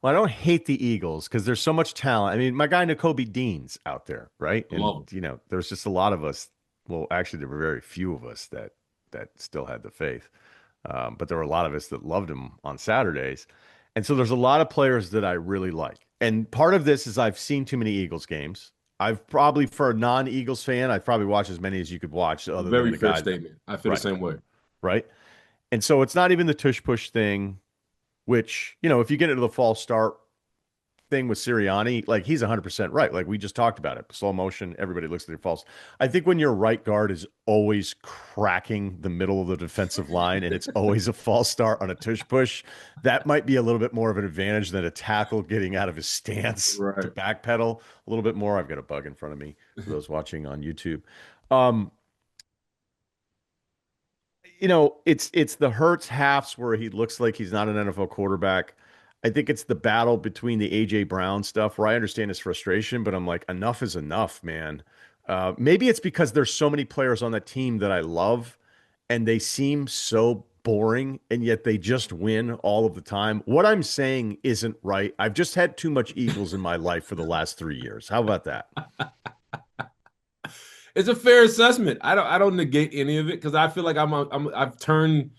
Well, I don't hate the Eagles because there's so much talent. I mean, my guy N'Kobe Dean's out there, right? And Love them. there's just a lot of us. Well, actually, there were very few of us that still had the faith, but there were a lot of us that loved him on Saturdays. And so there's a lot of players that I really like. And part of this is I've seen too many Eagles games. I've probably, for a non-Eagles fan, I've probably watched as many as you could watch, other than Very the fair guys. statement. I feel the Right, same way. right. And so it's not even the tush push thing, which, if you get into the false start thing with Sirianni, like he's 100% right. Like we just talked about it. Slow motion, everybody looks at their false. I think when your right guard is always cracking the middle of the defensive line and it's always a false start on a tush push, that might be a little bit more of an advantage than a tackle getting out of his stance to Right. backpedal a little bit more. I've got a bug in front of me for those watching on YouTube. Um, it's the Hurts halves where he looks like he's not an NFL quarterback. I think it's the battle between the AJ Brown stuff where I understand his frustration, but I'm like, enough is enough, man. Maybe it's because there's so many players on that team that I love and they seem so boring and yet they just win all of the time. What I'm saying isn't right. I've just had too much Eagles in my life for the last 3 years. How about that? It's a fair assessment. I don't negate any of it because I feel like I've turned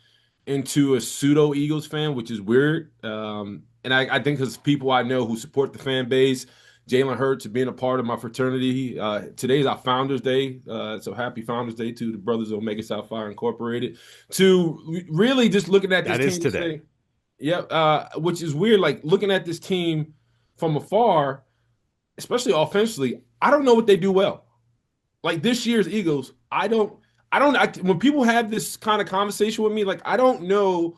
into a pseudo Eagles fan, which is weird. And I think because people I know who support the fan base, Jalen Hurts being a part of my fraternity. Today's our Founders Day, so happy Founders Day to the brothers of Omega Psi Phi Incorporated. To really just looking at this That is team today. today, yeah, which is weird. Like looking at this team from afar, especially offensively, I don't know what they do well. Like this year's Eagles, when people have this kind of conversation with me, like I don't know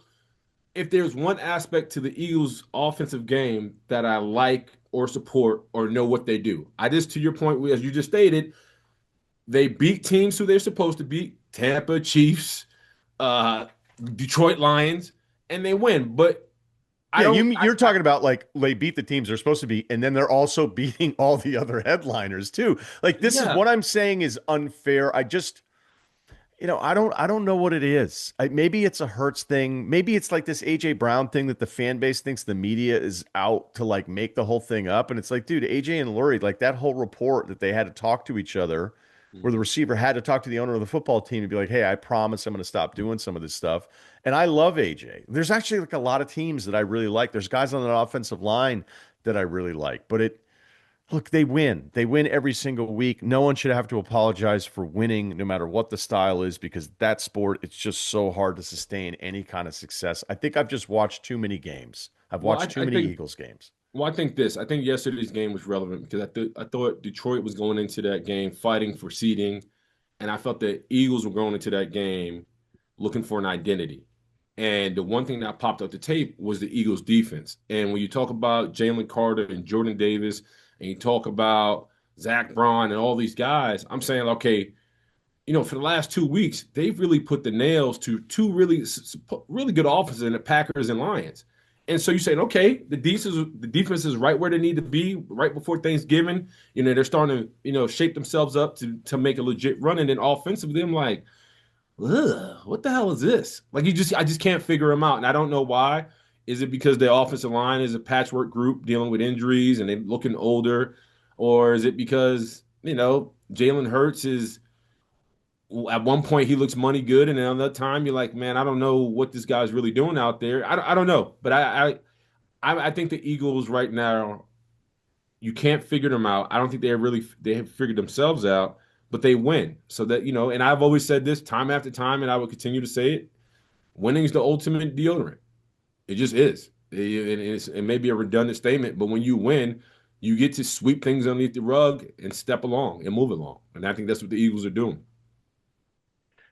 if there's one aspect to the Eagles offensive game that I like or support or know what they do. I just, to your point, as you just stated, they beat teams who they're supposed to beat, Tampa, Chiefs, uh, Detroit Lions, and they win. But I Yeah, don't, you're talking about like they beat the teams they're supposed to beat, and then they're also beating all the other headliners too. Like this is yeah, what I'm saying is unfair. I just, I don't know what it is. Maybe it's a Hurts thing. Maybe it's like this AJ Brown thing that the fan base thinks the media is out to like make the whole thing up. And it's like, dude, AJ and Lurie, like that whole report that they had to talk to each other, where the Mhm. receiver had to talk to the owner of the football team and be like, hey, I promise I'm going to stop doing some of this stuff. And I love AJ. There's actually like a lot of teams that I really like. There's guys on the offensive line that I really like, but look, they win. They win every single week. No one should have to apologize for winning, no matter what the style is, because that sport, it's just so hard to sustain any kind of success. I think I've just watched too many games. I've well, I, watched too I many think Eagles games. Well, I think this. I think yesterday's game was relevant because I thought Detroit was going into that game fighting for seeding, and I felt that Eagles were going into that game looking for an identity. And the one thing that popped up the tape was the Eagles defense. And when you talk about Jalen Carter and Jordan Davis, and you talk about Zach Braun and all these guys, I'm saying, okay, for the last 2 weeks, they've really put the nails to two really good offenses in the Packers and Lions. And so you're saying, okay, the defense is right where they need to be right before Thanksgiving. They're starting to, shape themselves up to make a legit run. And then offensively, I'm like, ugh, what the hell is this? Like I just can't figure them out. And I don't know why. Is it because the offensive line is a patchwork group dealing with injuries and they're looking older? Or is it because, Jalen Hurts is at one point he looks money good, and then another time you're like, man, I don't know what this guy's really doing out there. I don't know, but I think the Eagles right now you can't figure them out. I don't think they have figured themselves out, but they win. So that and I've always said this time after time, and I will continue to say it: winning is the ultimate deodorant. It just is. It may be a redundant statement, but when you win, you get to sweep things underneath the rug and step along and move along, and I think that's what the Eagles are doing.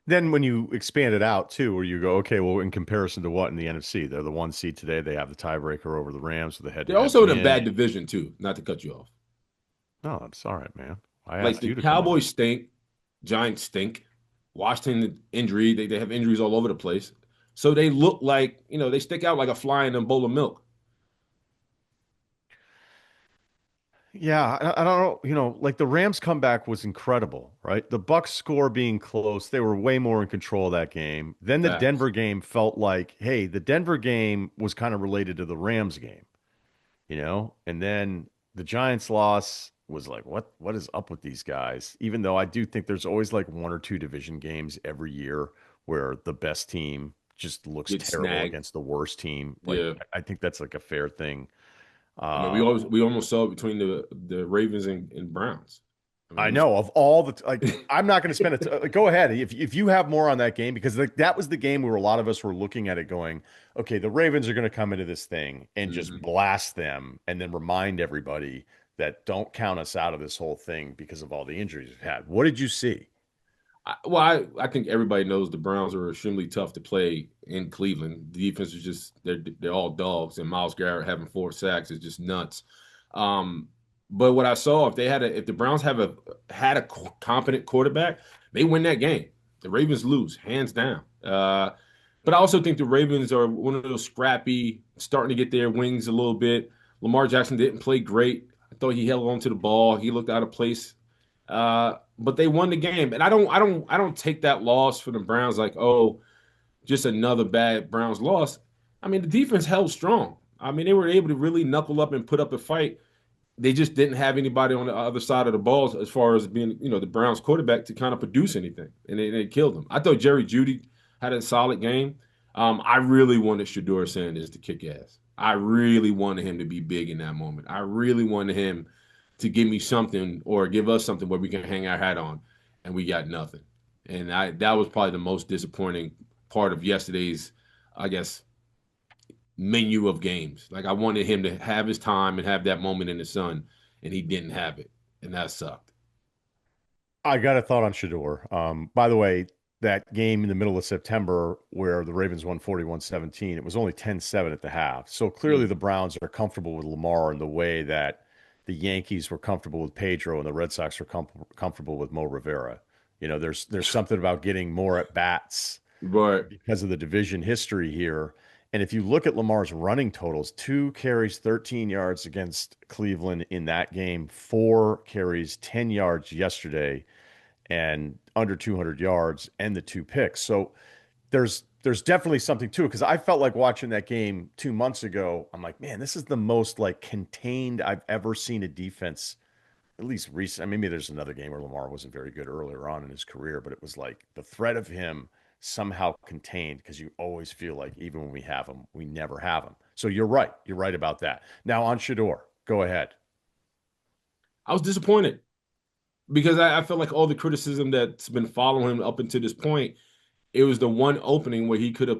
Then when you expand it out too, where you go, okay, well, in comparison to what in the NFC, they're the 1 seed today. They have the tiebreaker over the Rams with a They're head-to-head also in a bad win. division too. Not to cut you off. No, it's all right, man. I Like asked the you to come on. Cowboys stink, Giants stink. Washington injury, they have injuries all over the place. So they look like, they stick out like a fly in a bowl of milk. Yeah, I don't know. Like the Rams comeback was incredible, right? The Bucks score being close, they were way more in control of that game. Then the Facts. Denver game felt like, hey, the Denver game was kind of related to the Rams game. And then the Giants loss was like, what is up with these guys? Even though I do think there's always like one or two division games every year where the best team just looks Get terrible snagged. against the worst team. Like Yeah. I think that's like a fair thing. I mean, Uh, we almost saw it between the Ravens and Browns. I I mean, know of all the like I'm not going to spend it. Go ahead if you have more on that game because that was the game where a lot of us were looking at it going, okay, the Ravens are going to come into this thing and just mhm. blast them and then remind everybody that don't count us out of this whole thing because of all the injuries we've had. What did you see? I think everybody knows the Browns are extremely tough to play in Cleveland. The defense is just they're all dogs, and Miles Garrett having 4 sacks is just nuts. Um, but what I saw, if the Browns had a competent quarterback, they win that game. The Ravens lose hands down. But I also think the Ravens are one of those scrappy, starting to get their wings a little bit. Lamar Jackson didn't play great. I thought he held on to the ball. He looked out of place. But they won the game. And I don't take that loss for the Browns like, oh, just another bad Browns loss. I mean, the defense held strong. I mean, they were able to really knuckle up and put up a fight. They just didn't have anybody on the other side of the balls as far as being, the Browns quarterback to kind of produce anything. And they killed him. I thought Jerry Jeudy had a solid game. I really wanted Shedeur Sanders to kick ass. I really wanted him to be big in that moment. I really wanted him to give me something or give us something where we can hang our hat on, and we got nothing. And that was probably the most disappointing part of yesterday's, I guess, menu of games. Like, I wanted him to have his time and have that moment in the sun, and he didn't have it, and that sucked. I got a thought on Shedeur. By the way, that game in the middle of September where the Ravens won 41-17, it was only 10-7 at the half. So clearly the Browns are comfortable with Lamar in the way that the Yankees were comfortable with Pedro and the Red Sox were comfortable with Mo Rivera. There's something about getting more at bats But because of the division history here. And if you look at Lamar's running totals, 2 carries, 13 yards against Cleveland in that game, 4 carries, 10 yards yesterday, and under 200 yards, and the 2 picks. So there's definitely something to it, because I felt like watching that game 2 months ago. I'm like, man, this is the most like contained I've ever seen a defense, at least recent. Maybe there's another game where Lamar wasn't very good earlier on in his career, but it was like the threat of him somehow contained, because you always feel like even when we have him, we never have him. So you're right. You're right about that. Now on Shedeur, go ahead. I was disappointed because I feel like all the criticism that's been following him up until this point, it was the one opening where he could have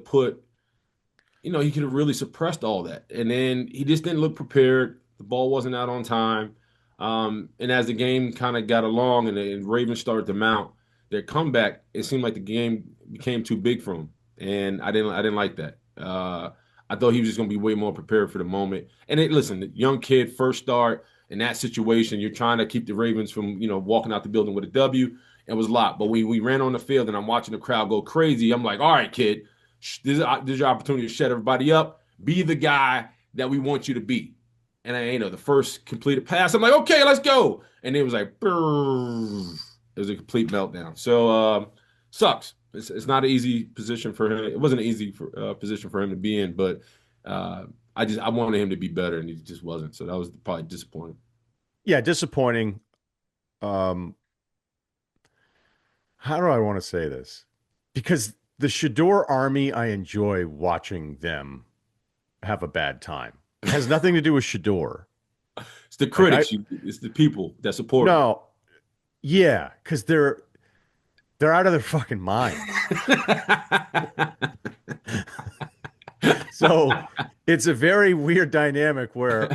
he could have really suppressed all that. And then he just didn't look prepared. The ball wasn't out on time. And as the game kind of got along and the Ravens started to mount their comeback, it seemed like the game became too big for him. And I didn't like that. I thought he was just going to be way more prepared for the moment. And listen, the young kid, first start in that situation, you're trying to keep the Ravens from, walking out the building with a W. It was a lot. But we ran on the field and I'm watching the crowd go crazy. I'm like, all right, kid, this is your opportunity to shut everybody up. Be the guy that we want you to be. And the first completed pass, I'm like, okay, let's go. And it was like, brrr. It was a complete meltdown. So sucks. It's not an easy position for him. It wasn't an easy position for him to be in, but I wanted him to be better, and he just wasn't. So that was probably disappointing. Yeah, disappointing. How do I want to say this? Because the Shedeur Army, I enjoy watching them have a bad time. It has nothing to do with Shedeur. It's the critics. It's the people that support him. No, yeah, because they're out of their fucking mind. So it's a very weird dynamic where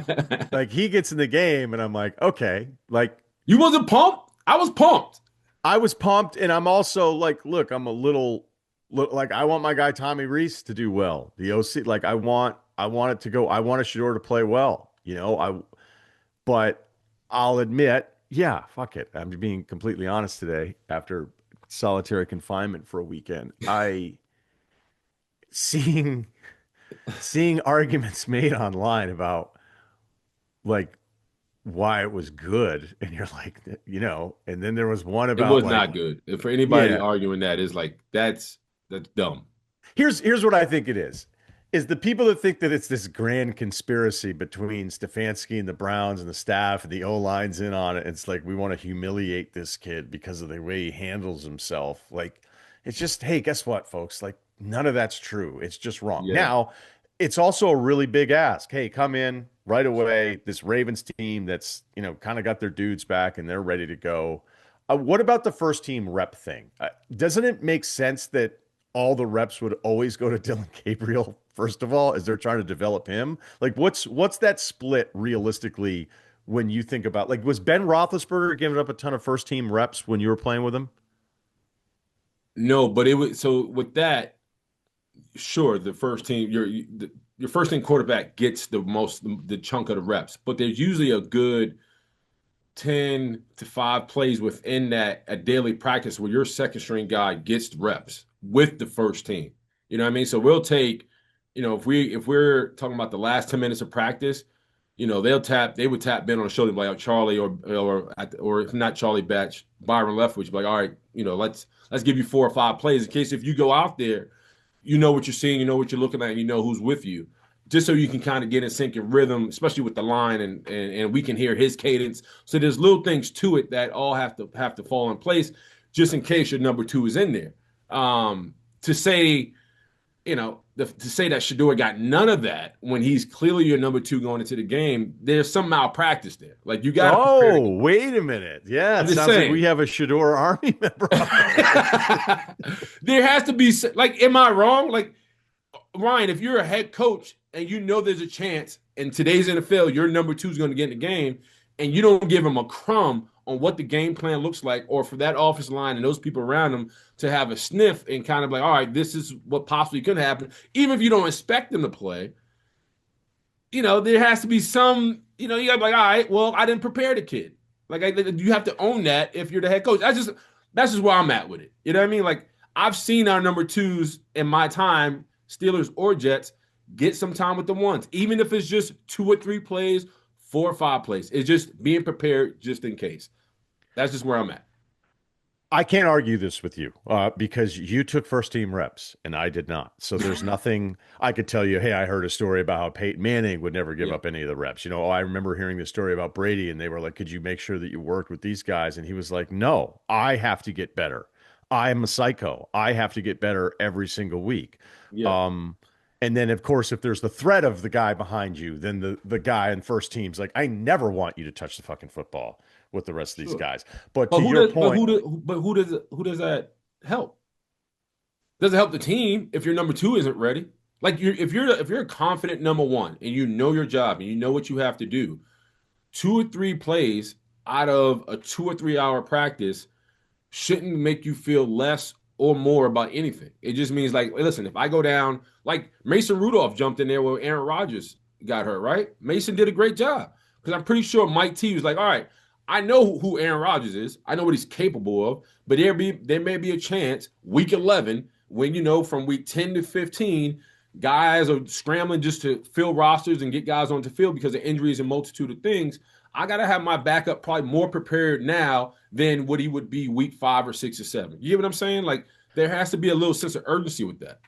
like he gets in the game and I'm like, okay, like You wasn't pumped? I was pumped. I was pumped, and I'm also like, look, I'm a little like I want my guy Tommy Reese to do well. The OC, like I want it to go. I want a Shedeur to play well, but I'll admit, yeah, fuck it. I'm being completely honest today after solitary confinement for a weekend. Seeing arguments made online about like why it was good, and you're like, and then there was one It about was like, not good. And for anybody yeah. arguing that is like that's dumb. Here's what I think it is the people that think that it's this grand conspiracy between Stefanski and the Browns and the staff and the O-line's in on it. It's like, we want to humiliate this kid because of the way he handles himself. Like, it's just, hey, guess what, folks? Like, none of that's true. It's just wrong. Yeah. Now, it's also a really big ask. Hey, come in right away. This Ravens team that's, kind of got their dudes back and they're ready to go. What about the first team rep thing? Doesn't it make sense that all the reps would always go to Dylan Gabriel, first of all, as they're trying to develop him? Like, what's that split realistically when you think about, like, was Ben Roethlisberger giving up a ton of first team reps when you were playing with him? No, but it was so with that, sure, the first team, your first team quarterback gets the chunk of the reps, but there's usually a good 10 to 5 plays within that a daily practice where your second string guy gets reps with the first team. You know what I mean? So we'll take, if we're talking about the last 10 minutes of practice, they would tap Ben on the shoulder, like Charlie or if not Charlie Batch, Byron Leftwich, like, all right, let's give you 4 or 5 plays in case if you go out there, you know what you're seeing, you know what you're looking at, and you know who's with you, just so you can kind of get in sync and rhythm, especially with the line, and we can hear his cadence. So there's little things to it that all have to fall in place, just in case your number 2 is in there. To say to say that Shedeur got none of that when he's clearly your number 2 going into the game, there's some malpractice there. Like you got to prepare. Oh, wait a minute. Yeah, I'm it just sounds like saying. we have a Shedeur Army member. There has to be, like, am I wrong? Like, Ryan, if you're a head coach and you know there's a chance in today's NFL your number 2 is going to get in the game, and you don't give him a crumb on what the game plan looks like, or for that offensive line and those people around him to have a sniff and kind of like, all right, this is what possibly could happen, even if you don't expect them to play, there has to be some, you got to be like, all right, well, I didn't prepare the kid. Like, you have to own that if you're the head coach. That's just where I'm at with it. You know what I mean? Like, I've seen our number 2s in my time, Steelers or Jets, get some time with the ones, even if it's just 2 or 3 plays, 4 or 5 plays. It's just being prepared just in case. That's just where I'm at. I can't argue this with you because you took first team reps and I did not. So there's nothing I could tell you. Hey, I heard a story about how Peyton Manning would never give up any of the reps. I remember hearing the story about Brady and they were like, could you make sure that you worked with these guys? And he was like, no, I have to get better. I'm a psycho. I have to get better every single week. Yeah. And then, of course, if there's the threat of the guy behind you, then the guy in first team's like, I never want you to touch the fucking football with the rest of these guys. But to your point, who does that help? Does it help the team if your number 2 isn't ready? Like, if you're a confident number 1 and you know your job and you know what you have to do, 2 or 3 plays out of a 2 or 3 hour practice shouldn't make you feel less or more about anything. It just means, like, listen, if I go down, like Mason Rudolph jumped in there where Aaron Rodgers got hurt, right? Mason did a great job because I'm pretty sure Mike T was like, all right, I know who Aaron Rodgers is. I know what he's capable of, but there may be a chance week 11 when, from week 10 to 15, guys are scrambling just to fill rosters and get guys onto the field because of injuries and multitude of things. I got to have my backup probably more prepared now than what he would be week 5 or 6 or 7. You get what I'm saying? Like, there has to be a little sense of urgency with that.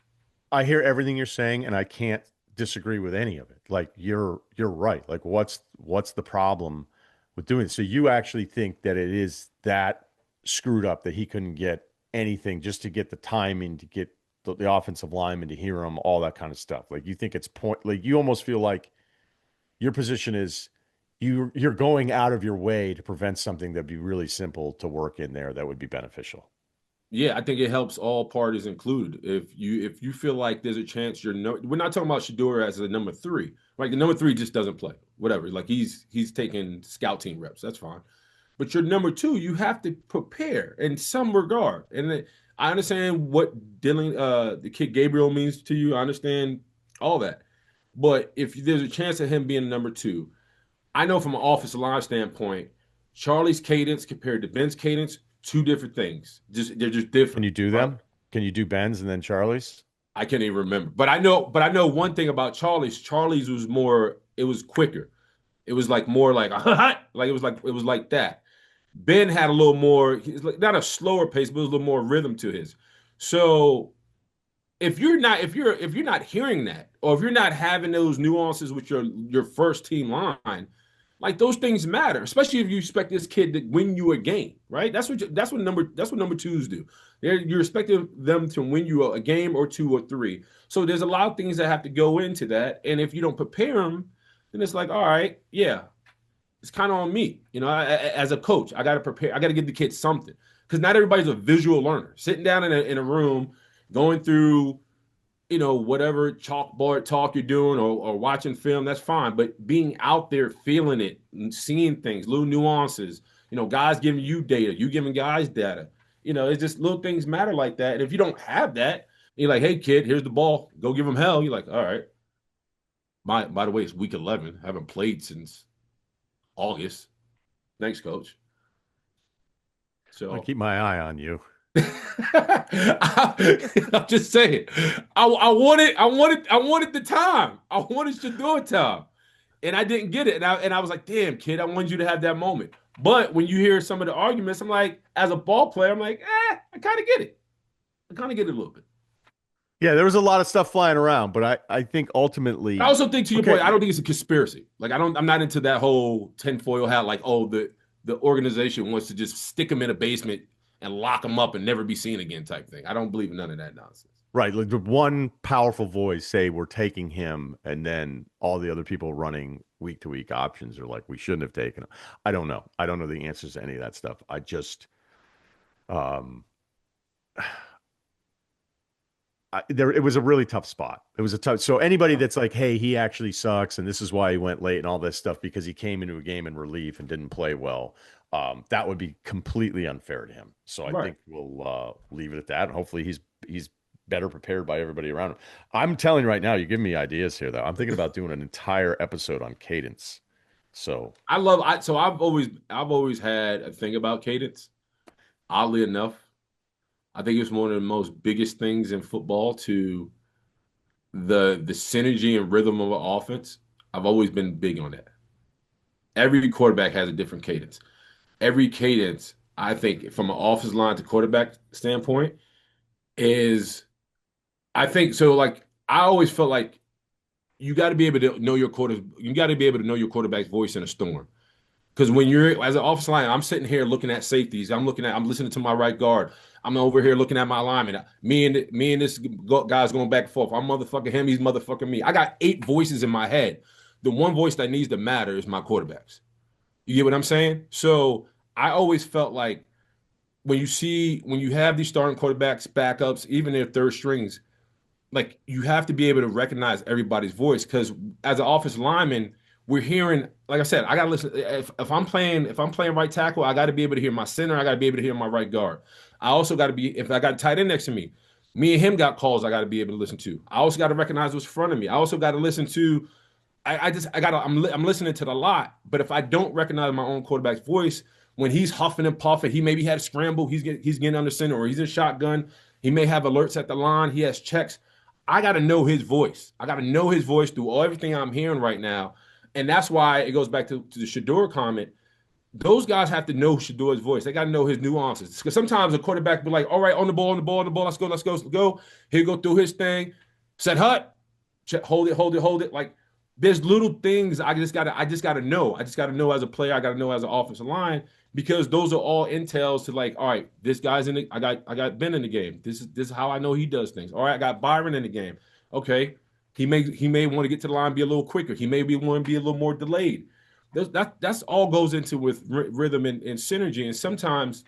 I hear everything you're saying, and I can't disagree with any of it. Like, you're right. Like, what's the problem with doing it? So you actually think that it is that screwed up that he couldn't get anything just to get the timing, to get the offensive lineman to hear him, all that kind of stuff. Like, you think it's like you almost feel like your position is you're going out of your way to prevent something that'd be really simple to work in there that would be beneficial. Yeah, I think it helps all parties included. If you feel like there's a chance we're not talking about Shedeur as a number 3. Like, the number 3 just doesn't play. Whatever. Like, he's taking scout team reps. That's fine. But your number 2, you have to prepare in some regard. And I understand what the kid Gabriel means to you. I understand all that. But if there's a chance of him being number 2, I know from an offensive line standpoint, Charlie's cadence compared to Ben's cadence, 2 different things. They're just different. Can you do them? Can you do Ben's and then Charlie's? I can't even remember. But I know one thing about Charlie's. Charlie's was more, it was quicker. It was like more like it was like that. Ben had a little more, he's like not a slower pace, but it was a little more rhythm to his. So if you're not hearing that, or if you're not having those nuances with your first team line, like, those things matter, especially if you expect this kid to win you a game, right? That's what number 2s do. You're expecting them to win you a game or 2 or 3. So there's a lot of things that have to go into that, and if you don't prepare them, then it's like, all right, yeah, it's kind of on me. As a coach, I got to prepare. I got to give the kids something, because not everybody's a visual learner. Sitting down in a room, going through whatever chalkboard talk you're doing or watching film, that's fine. But being out there, feeling it, and seeing things, little nuances, guys giving you data, you giving guys data, it's just little things matter like that. And if you don't have that, you're like, hey, kid, here's the ball. Go give them hell. You're like, all right. By the way, it's week 11. I haven't played since August. Thanks, coach. So I'll keep my eye on you. I'm just saying. I wanted the time. I wanted Shedeur time, and I didn't get it. And I was like, damn, kid, I wanted you to have that moment. But when you hear some of the arguments, I'm like, as a ball player, I'm like, I kind of get it. I kind of get it a little bit. Yeah, there was a lot of stuff flying around, but I think I ultimately, also think to your point, I okay, don't think it's a conspiracy. Like I'm not into that whole tinfoil hat. Like, oh, the organization wants to just stick him in a basement and lock him up and never be seen again type thing. I don't believe in none of that nonsense. right, like the one powerful voice say we're taking him, and then all the other people running week to week options are like we shouldn't have taken him. I don't know. I don't know the answers to any of that stuff. I just um there it was a really tough spot. It was a tough. So anybody that's like, hey, he actually sucks, and this is why he went late and all this stuff because he came into a game in relief and didn't play well. That would be completely unfair to him. So I Right. think we'll leave it at that. And hopefully he's better prepared by everybody around him. I'm telling you right now, you're giving me ideas here though. I'm thinking about doing an entire episode on cadence. So So I've always had a thing about cadence. Oddly enough, I think it's one of the most biggest things in football to the synergy and rhythm of an offense. I've always been big on that. Every quarterback has a different cadence. Every cadence, I think, from an offensive line to quarterback standpoint, is I think so. Like I always felt like you got to be able to know your quarter. You got to be able to know your quarterback's voice in a storm. Because when you're as an offensive line, I'm sitting here looking at safeties. I'm listening to my right guard. I'm over here looking at my lineman. Me and this guy's going back and forth. I'm motherfucking him. He's motherfucking me. I got 8 voices in my head. The one voice that needs to matter is my quarterbacks. You get what I'm saying? So I always felt like when you have these starting quarterbacks, backups, even their third strings, like you have to be able to recognize everybody's voice because as an offensive lineman, we're hearing, like I said, I gotta listen. If I'm playing right tackle, I gotta be able to hear my center, I gotta be able to hear my right guard. I also gotta be, if I got a tight end next to me and him got calls I gotta be able to listen to. I also gotta recognize what's in front of me. I also gotta listen to I'm listening to the lot, but if I don't recognize my own quarterback's voice, when he's huffing and puffing, he maybe had a scramble, he's getting under center, or he's in shotgun, he may have alerts at the line, he has checks. I got to know his voice. I got to know his voice through everything I'm hearing right now. And that's why it goes back to the Shedeur comment. Those guys have to know Shedeur's voice. They got to know his nuances. Because sometimes a quarterback be like, all right, on the ball, on the ball, on the ball, let's go. He'll go through his thing. Set hut. Hold it, hold it, hold it. Like there's little things I just gotta know. I just gotta know as a player, I gotta know as an offensive line, because those are all intels to like, all right, this guy's in the I got Ben in the game. This is how I know he does things. All right, I got Byron in the game. Okay. He may want to get to the line, be a little quicker. He may be want to be a little more delayed. That's all goes into with rhythm and synergy. And sometimes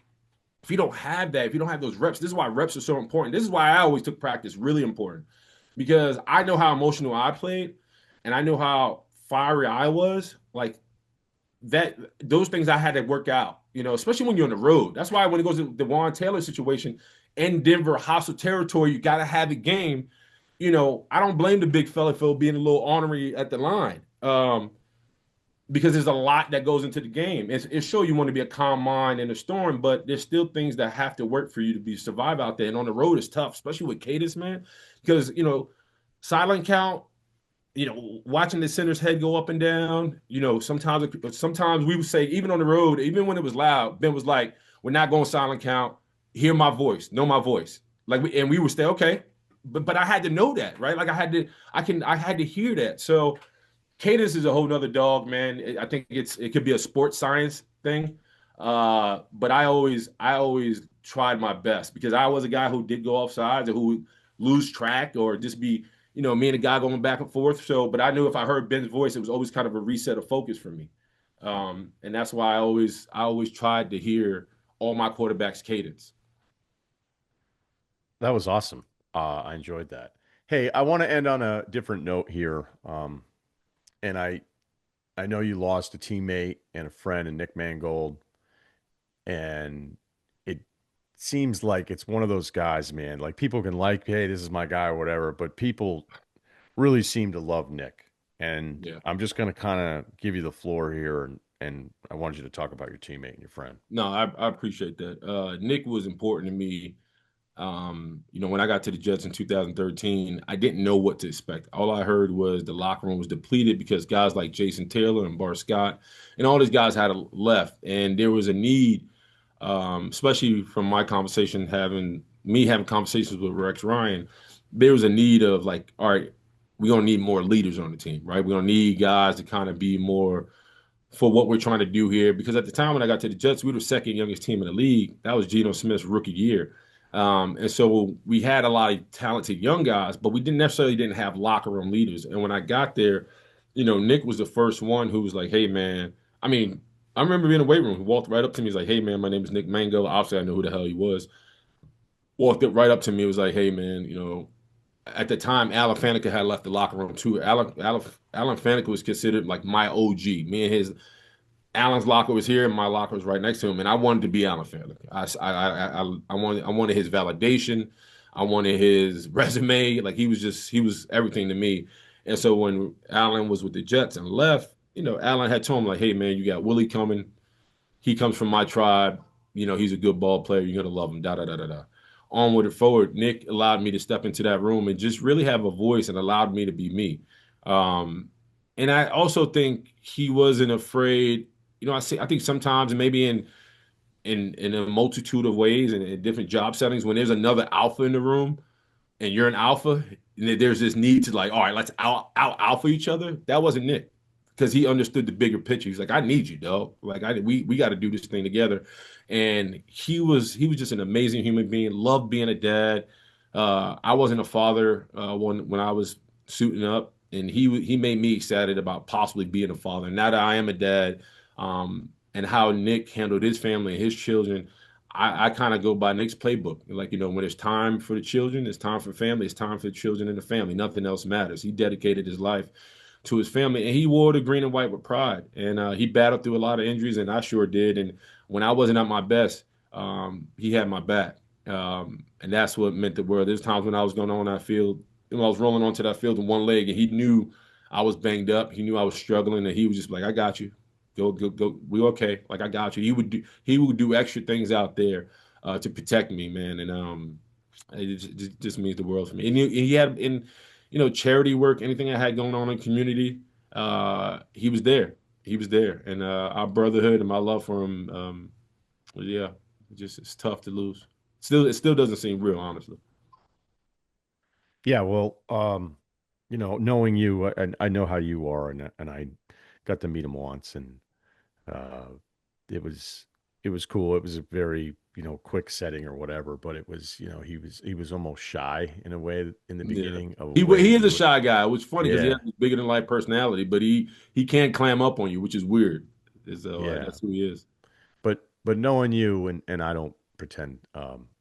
if you don't have that, if you don't have those reps, this is why reps are so important. This is why I always took practice really important, because I know how emotional I played and I know how fiery I was. Like that, those things I had to work out, especially when you're on the road. That's why when it goes to the Juan Taylor situation in Denver, hostile territory, you got to have the game. I don't blame the big fella for being a little ornery at the line. Because there's a lot that goes into the game. It's sure you want to be a calm mind in a storm, but there's still things that have to work for you to be survive out there. And on the road, it's tough, especially with Cadence, man, because silent count. Watching the center's head go up and down. Sometimes we would say, even on the road, even when it was loud, Ben was like, "We're not going silent count. Hear my voice, know my voice." And we would say, "Okay," but I had to know that, right? Like I had to hear that. So Cadence is a whole nother dog, man. I think it could be a sports science thing. But I always tried my best because I was a guy who did go off sides or who would lose track or just be, me and the guy going back and forth. So, but I knew if I heard Ben's voice, it was always kind of a reset of focus for me. And that's why I always tried to hear all my quarterbacks' cadence. that was awesome. I enjoyed that. Hey, I want to end on a different note here. And I know you lost a teammate and a friend in Nick Mangold, and it seems like it's one of those guys, man. Like people can like, hey, this is my guy or whatever, but people really seem to love Nick. And Yeah. I'm just going to kind of give you the floor here and I wanted you to talk about your teammate and your friend. No, I appreciate that. Nick was important to me. When I got to the Jets in 2013, I didn't know what to expect. All I heard was the locker room was depleted because guys like Jason Taylor and Bart Scott and all these guys had left, and there was a need, especially from my conversation, having conversations with Ryen. There was a need of like, all right, we're gonna need more leaders on the team, right? We're gonna need guys to kind of be more for what we're trying to do here. Because at the time when I got to the Jets, we were the second youngest team in the league. That was Geno Smith's rookie year. And so we had a lot of talented young guys, but we didn't have locker room leaders. And when I got there, Nick was the first one who was like, hey, man, I mean, I remember being in the weight room. He walked right up to me. He's like, hey, man, my name is Nick Mangold. Obviously, I knew who the hell he was. Walked up right up to me. Was like, hey, man, at the time, Alan Faneca had left the locker room too. Alan Faneca was considered like my OG. Me and his Alan's locker was here, and my locker was right next to him, and I wanted to be Alan Faneca. I wanted his validation. I wanted his resume. Like he was everything to me. And so when Alan was with the Jets and left, Alan had told him like, hey man, you got Willie coming. He comes from my tribe. He's a good ball player. You're gonna love him. Da da da da da. Onward and forward, Nick allowed me to step into that room and just really have a voice and allowed me to be me. And I also think he wasn't afraid. I think sometimes, and maybe in a multitude of ways and in different job settings, when there's another alpha in the room and you're an alpha, and there's this need to like, all right, let's out alpha each other. That wasn't Nick, because he understood the bigger picture. He's like, I need you, dog. Like we got to do this thing together. And he was just an amazing human being. Loved being a dad. I wasn't a father when I was suiting up, and he made me excited about possibly being a father. Now that I am a dad, and how Nick handled his family and his children, I kind of go by Nick's playbook. Like, when it's time for the children, it's time for family, it's time for the children and the family. Nothing else matters. He dedicated his life to his family, and he wore the green and white with pride. And he battled through a lot of injuries, and I sure did. And when I wasn't at my best, he had my back. And that's what meant the world. There's times when I was going on that field, I was rolling onto that field with one leg, and he knew I was banged up. He knew I was struggling, and he was just like, I got you. Go. We okay. Like, I got you. He would do extra things out there to protect me, man. And it just means the world for me. And he had charity work, anything I had going on in the community, he was there. He was there. And our brotherhood and my love for him, yeah, it's tough to lose. It still doesn't seem real, honestly. Yeah, well, knowing you, I know how you are, and I got to meet him once, and it was cool. It was a very quick setting or whatever, but it was he was almost shy in a way in the beginning. Yeah. He is a shy guy, which is funny because he has a bigger than life personality, but he can't clam up on you, which is weird. That's who he is. But knowing you, and I don't pretend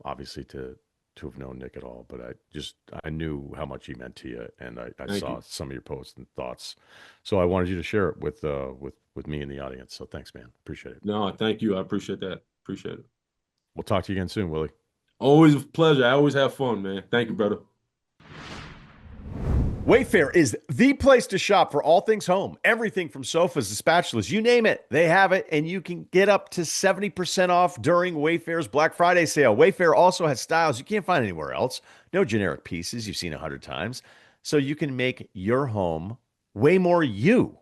obviously to have known Nick at all, but I knew how much he meant to you, and I saw some of your posts and thoughts, so I wanted you to share it with me in the audience. So thanks, man. Appreciate it. No, thank you. I appreciate that. Appreciate it. We'll talk to you again soon, Willie. Always a pleasure. I always have fun, man. Thank you, brother. Wayfair is the place to shop for all things home. Everything from sofas to spatulas, you name it, they have it, and you can get up to 70% off during Wayfair's Black Friday sale. Wayfair also has styles you can't find anywhere else. No generic pieces you've seen 100 times. So you can make your home way more you.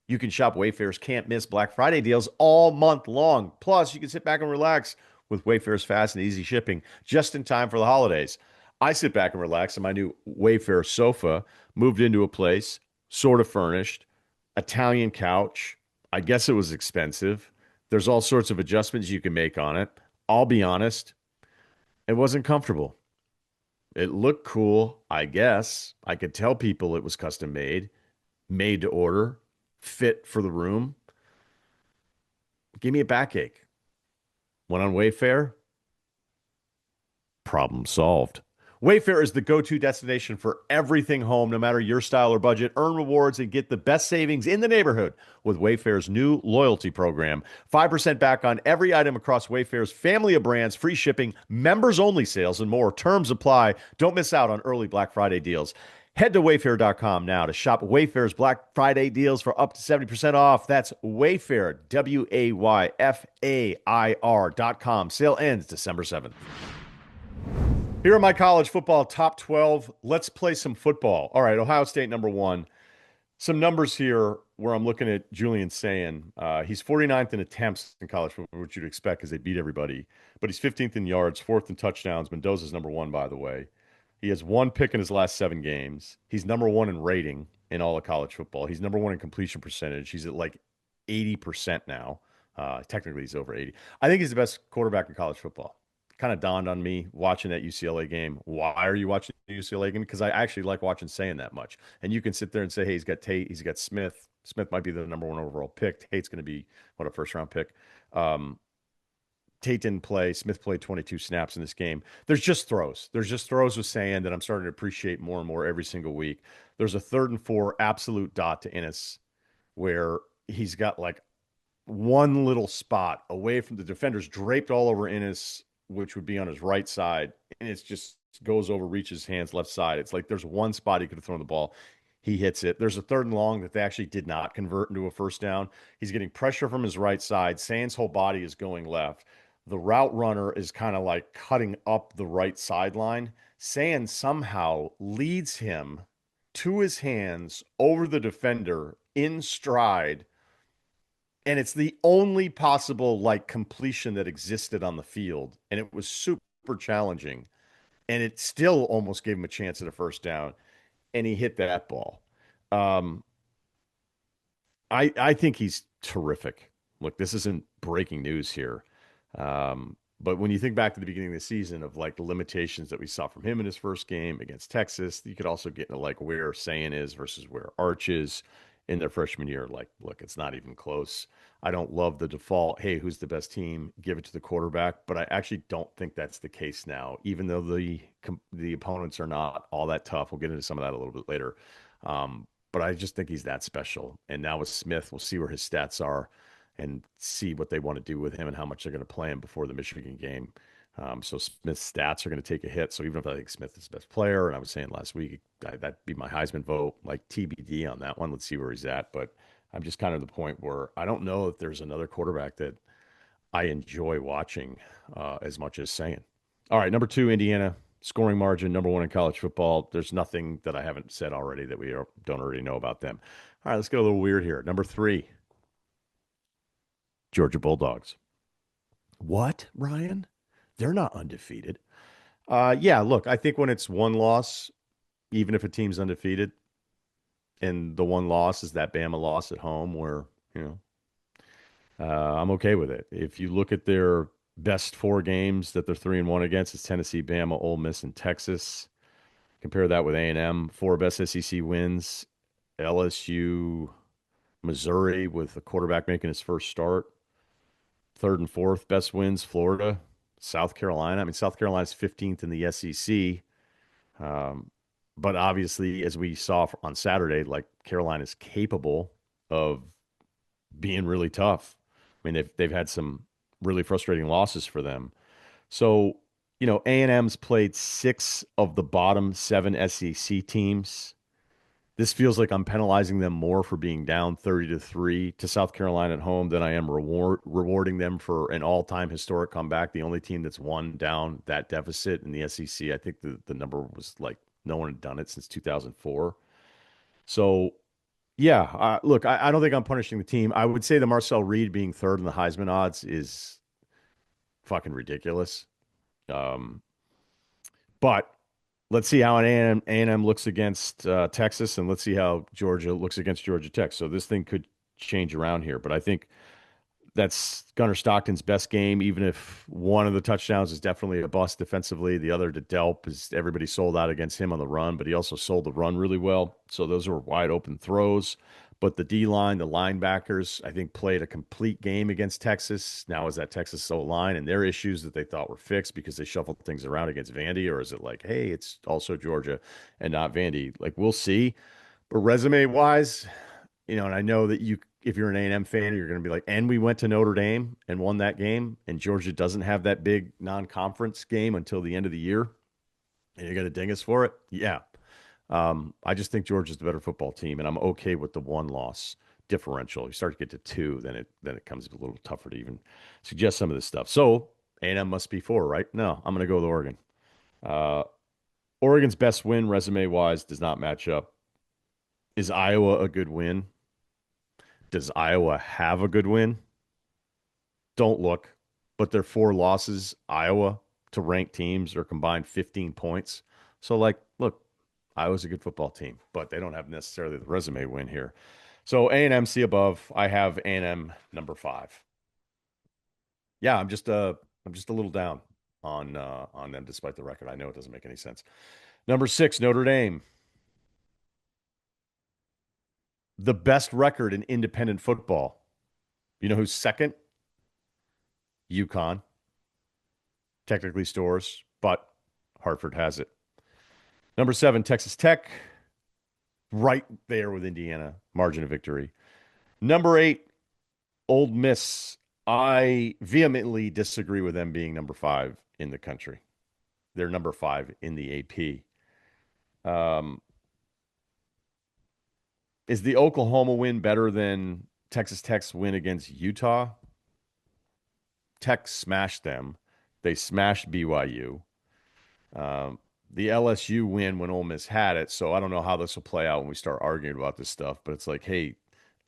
You can shop Wayfair's can't miss Black Friday deals all month long. Plus, you can sit back and relax with Wayfair's fast and easy shipping just in time for the holidays. I sit back and relax in my new Wayfair sofa, moved into a place, sort of furnished, Italian couch. I guess it was expensive. There's all sorts of adjustments you can make on it. I'll be honest, it wasn't comfortable. It looked cool, I guess. I could tell people it was custom made to order, fit for the room. Give me a backache. Went on Wayfair. Problem solved. Wayfair is the go-to destination for everything home, no matter your style or budget. Earn rewards and get the best savings in the neighborhood with Wayfair's new loyalty program. 5% back on every item across Wayfair's family of brands, free shipping, members-only sales, and more. Terms apply. Don't miss out on early Black Friday deals. Head to wayfair.com now to shop Wayfair's Black Friday deals for up to 70% off. That's Wayfair, WAYFAIR.com. Sale ends December 7th. Here are my college football top 12. Let's play some football. All right, Ohio State number 1. Some numbers here where I'm looking at Julian saying he's 49th in attempts in college football, which you'd expect because they beat everybody. But he's 15th in yards, 4th in touchdowns. Mendoza's number 1, by the way. He has 1 pick in his last 7 games. He's number 1 in rating in all of college football. He's number 1 in completion percentage. He's at like 80% now. Technically, he's over 80. I think he's the best quarterback in college football. Kind of dawned on me watching that UCLA game. Why are you watching the UCLA game? Because I actually like watching saying that much. And you can sit there and say, hey, he's got Tate, he's got Smith. Smith might be the number 1 overall pick. Tate's going to be, a first-round pick. Tate didn't play. Smith played 22 snaps in this game. There's just throws. There's just throws with saying that I'm starting to appreciate more and more every single week. There's a 3rd and 4 absolute dot to Ennis where he's got like one little spot away from the defenders draped all over Ennis, which would be on his right side, and it just goes over, reaches hands left side. It's like there's one spot he could have thrown the ball. He hits it. There's a 3rd and long that they actually did not convert into a first down. He's getting pressure from his right side. Sand's whole body is going left. The route runner is kind of like cutting up the right sideline. Sand somehow leads him to his hands over the defender in stride. And it's the only possible like completion that existed on the field. And it was super challenging. And it still almost gave him a chance at a first down. And he hit that ball. I think he's terrific. Look, this isn't breaking news here. But when you think back to the beginning of the season of like the limitations that we saw from him in his first game against Texas, you could also get into like where Sayin is versus where Arch is in their freshman year. Like, look, it's not even close. I don't love the default, hey, who's the best team? Give it to the quarterback. But I actually don't think that's the case now, even though the opponents are not all that tough. We'll get into some of that a little bit later. But I just think he's that special. And now with Smith, we'll see where his stats are and see what they want to do with him and how much they're going to play him before the Michigan game. So Smith's stats are going to take a hit. So even if I think Smith is the best player, and I was saying last week, that'd be my Heisman vote, like TBD on that one. Let's see where he's at. But I'm just kind of the point where I don't know if there's another quarterback that I enjoy watching as much as Sayin. All right, number 2, Indiana. Scoring margin, number 1 in college football. There's nothing that I haven't said already that we don't already know about them. All right, let's get a little weird here. Number 3, Georgia Bulldogs. What, Ryan? They're not undefeated. Yeah, look, I think when it's one loss, even if a team's undefeated, and the one loss is that Bama loss at home where, I'm okay with it. If you look at their best 4 games that they're 3-1 against, it's Tennessee, Bama, Ole Miss, and Texas. Compare that with A&M, 4 best SEC wins, LSU, Missouri with a quarterback making his first start. 3rd and 4th best wins, Florida, South Carolina. I mean, South Carolina's 15th in the SEC. But obviously, as we saw on Saturday, like Carolina's capable of being really tough. I mean, they've had some really frustrating losses for them. So, A&M's played 6 of the bottom 7 SEC teams. This feels like I'm penalizing them more for being down 30-3 to South Carolina at home than I am rewarding them for an all-time historic comeback. The only team that's won down that deficit in the SEC, I think the number was like no one had done it since 2004. So, yeah, look, I don't think I'm punishing the team. I would say the Marcel Reed being 3rd in the Heisman odds is fucking ridiculous. But let's see how A&M looks against Texas, and let's see how Georgia looks against Georgia Tech. So this thing could change around here. But I think that's Gunnar Stockton's best game, even if one of the touchdowns is definitely a bust defensively. The other to Delp is everybody sold out against him on the run, but he also sold the run really well. So those were wide open throws. But the D-line, the linebackers, I think played a complete game against Texas. Now is that Texas O-line and their issues that they thought were fixed because they shuffled things around against Vandy? Or is it like, hey, it's also Georgia and not Vandy? Like, we'll see. But resume-wise, and I know that if you're an A&M fan, you're going to be like, and we went to Notre Dame and won that game, and Georgia doesn't have that big non-conference game until the end of the year, and you're going to ding us for it? Yeah. I just think Georgia's the better football team, and I'm okay with the one loss differential. You start to get to two, then it comes a little tougher to even suggest some of this stuff. So A&M must be four, right? No, I'm going to go with Oregon. Uh, Oregon's best win resume wise does not match up. Is Iowa a good win? Does Iowa have a good win? Don't look, but their four losses, Iowa, to ranked teams are combined 15 points. So, like, look, Iowa's a good football team, but they don't have necessarily the resume win here. So A&M see above. I have A&M number 5. Yeah, I'm just a little down on them despite the record. I know it doesn't make any sense. Number 6, Notre Dame. The best record in independent football. You know who's second? UConn. Technically Stores, but Hartford has it. Number 7, Texas Tech. Right there with Indiana. Margin of victory. Number 8, Ole Miss. I vehemently disagree with them being number 5 in the country. They're number 5 in the AP. Is the Oklahoma win better than Texas Tech's win against Utah? Tech smashed them. They smashed BYU. The LSU win when Ole Miss had it, so I don't know how this will play out when we start arguing about this stuff, but it's like, hey,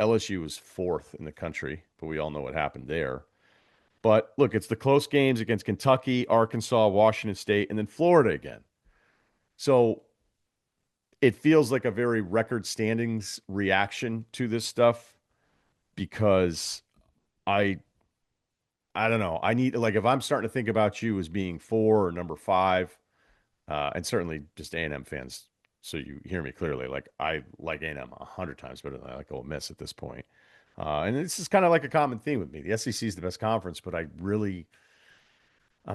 LSU was 4th in the country, but we all know what happened there. But look, it's the close games against Kentucky, Arkansas, Washington State, and then Florida again. So it feels like a very record standings reaction to this stuff because I don't know. I need, like, if I'm starting to think about you as being 4 or number 5, and certainly just A&M fans, so you hear me clearly, like I like A&M 100 times better than I like Ole Miss at this point. And this is kind of like a common theme with me. The SEC is the best conference, but I'm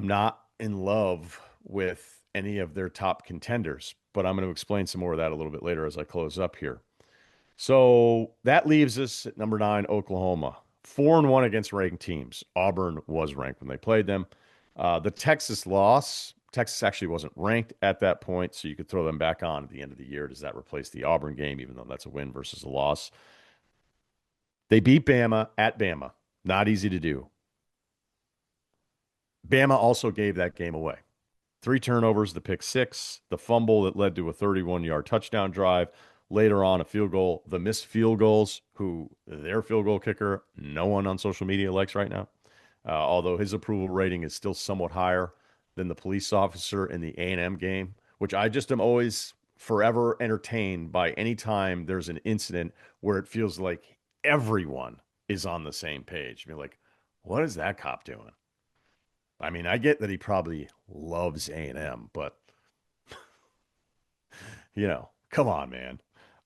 not in love with any of their top contenders. But I'm going to explain some more of that a little bit later as I close up here. So that leaves us at number 9, Oklahoma. 4-1 against ranked teams. Auburn was ranked when they played them. The Texas loss, Texas actually wasn't ranked at that point, so you could throw them back on at the end of the year. Does that replace the Auburn game, even though that's a win versus a loss? They beat Bama at Bama. Not easy to do. Bama also gave that game away. 3 turnovers, the pick 6, the fumble that led to a 31-yard touchdown drive. Later on, a field goal, the missed field goals, who their field goal kicker, no one on social media likes right now. Although his approval rating is still somewhat higher than the police officer in the A&M game, which I just am always forever entertained by any time there's an incident where it feels like everyone is on the same page. You're like, what is that cop doing? I mean, I get that he probably loves A&M, but, come on, man.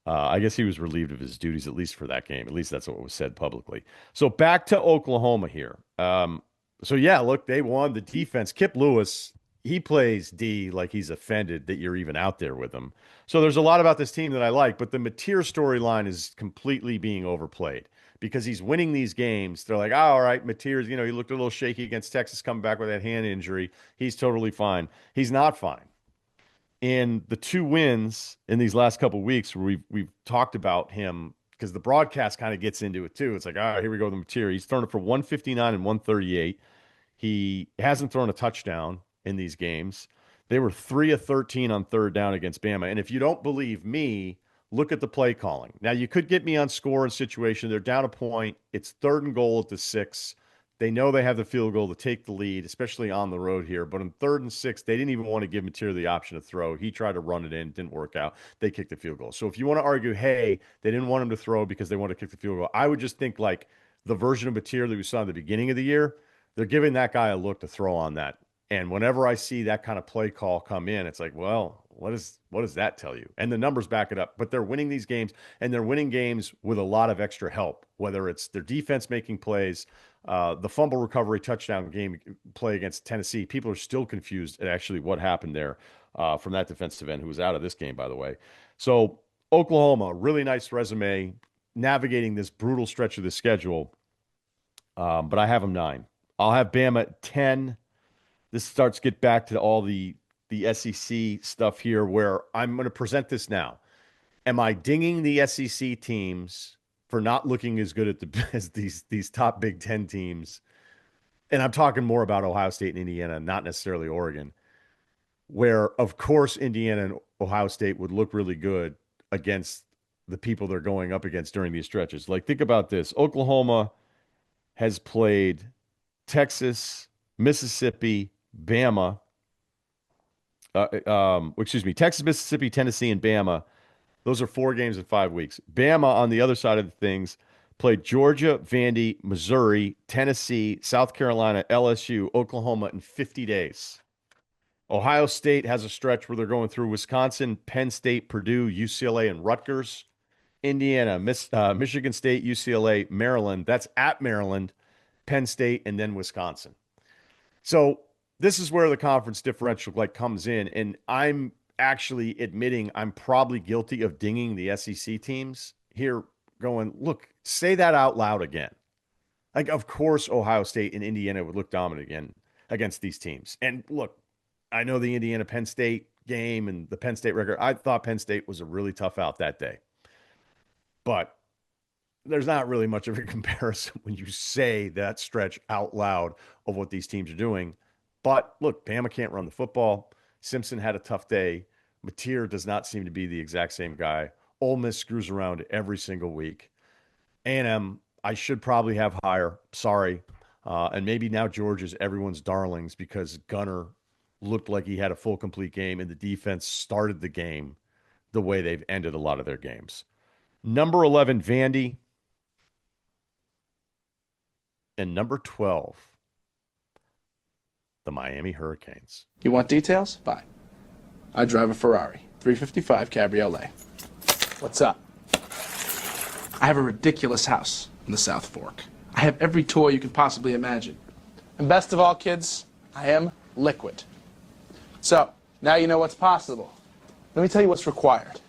I guess he was relieved of his duties, at least for that game. At least that's what was said publicly. So back to Oklahoma here. Yeah, look, they won the defense. Kip Lewis, he plays D like he's offended that you're even out there with him. So there's a lot about this team that I like, but the Mateer storyline is completely being overplayed because he's winning these games. They're like, oh, all right, Mateer's, he looked a little shaky against Texas coming back with that hand injury. He's totally fine. He's not fine. In the 2 wins in these last couple of weeks where we've talked about him, because the broadcast kind of gets into it too. It's like, all right, here we go with the Mateer. He's thrown it for 159 and 138. He hasn't thrown a touchdown in these games. They were 3 of 13 on 3rd down against Bama. And if you don't believe me, look at the play calling. Now, you could get me on score and situation. They're down a point. It's 3rd and goal at the 6. They know they have the field goal to take the lead, especially on the road here. But on 3rd and 6, they didn't even want to give Mateer the option to throw. He tried to run it in, didn't work out. They kicked the field goal. So if you want to argue, hey, they didn't want him to throw because they want to kick the field goal, I would just think like the version of Mateer that we saw at the beginning of the year, they're giving that guy a look to throw on that. And whenever I see that kind of play call come in, it's like, well, what does that tell you? And the numbers back it up. But they're winning these games, and they're winning games with a lot of extra help, whether it's their defense making plays, the fumble recovery touchdown game play against Tennessee. People are still confused at actually what happened there from that defensive end who was out of this game, by the way. So Oklahoma, really nice resume, navigating this brutal stretch of the schedule. But I have them 9. I'll have Bama at 10. This starts to get back to all the the SEC stuff here where I'm going to present this now. Am I dinging the SEC teams for not looking as good as these top Big Ten teams? And I'm talking more about Ohio State and Indiana, not necessarily Oregon, where, of course, Indiana and Ohio State would look really good against the people they're going up against during these stretches. Like, think about this. Oklahoma has played Texas, Mississippi, Bama, Texas, Mississippi, Tennessee, and Bama. Those are 4 games in 5 weeks. Bama, on the other side of the things, played Georgia, Vandy, Missouri, Tennessee, South Carolina, LSU, Oklahoma in 50 days. Ohio State has a stretch where they're going through Wisconsin, Penn State, Purdue, UCLA, and Rutgers. Indiana, Michigan State, UCLA, Maryland. That's at Maryland, Penn State, and then Wisconsin. So this is where the conference differential comes in, and I'm actually admitting I'm probably guilty of dinging the SEC teams here, going, look, say that out loud again. Like, of course, Ohio State and Indiana would look dominant again against these teams. And look, I know the Indiana-Penn State game and the Penn State record. I thought Penn State was a really tough out that day. But there's not really much of a comparison when you say that stretch out loud of what these teams are doing. But look, Bama can't run the football. Simpson had a tough day. Mateer does not seem to be the exact same guy. Ole Miss screws around every single week. A&M, I should probably have higher. Sorry. And maybe now Georgia's everyone's darlings because Gunner looked like he had a full, complete game, and the defense started the game the way they've ended a lot of their games. Number 11, Vandy. And number 12, the Miami Hurricanes. You want details? Fine. I drive a Ferrari, 355 Cabriolet. What's up? I have a ridiculous house in the South Fork. I have every toy you can possibly imagine. And best of all, kids, I am liquid. So, now you know what's possible. Let me tell you what's required.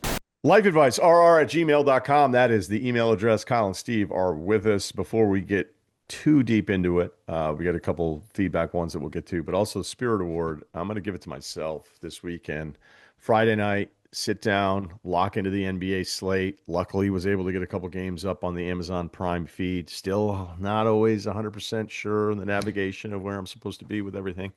Life advice, rr@gmail.com. That is the email address. Kyle and Steve are with us. Before we get too deep into it, we got a couple feedback ones that we'll get to, but also Spirit Award. I'm going to give it to myself this weekend. Friday night, sit down, lock into the NBA slate. Luckily, was able to get a couple games up on the Amazon Prime feed. Still not always 100% sure in the navigation of where I'm supposed to be with everything.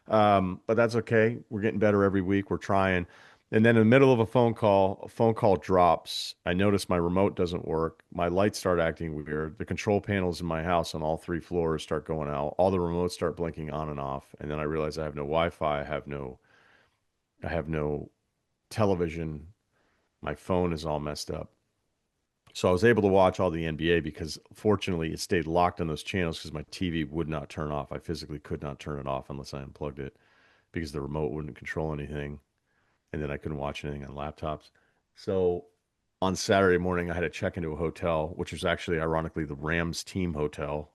But that's okay. We're getting better every week. We're trying. And then in the middle of a phone call drops. I notice my remote doesn't work. My lights start acting weird. The control panels in my house on all 3 floors start going out. All the remotes start blinking on and off. And then I realize I have no Wi-Fi. I have no television. My phone is all messed up. So I was able to watch all the NBA because fortunately it stayed locked on those channels because my TV would not turn off. I physically could not turn it off unless I unplugged it because the remote wouldn't control anything. And then I couldn't watch anything on laptops. So on Saturday morning, I had to check into a hotel, which was actually, ironically, the Rams team hotel,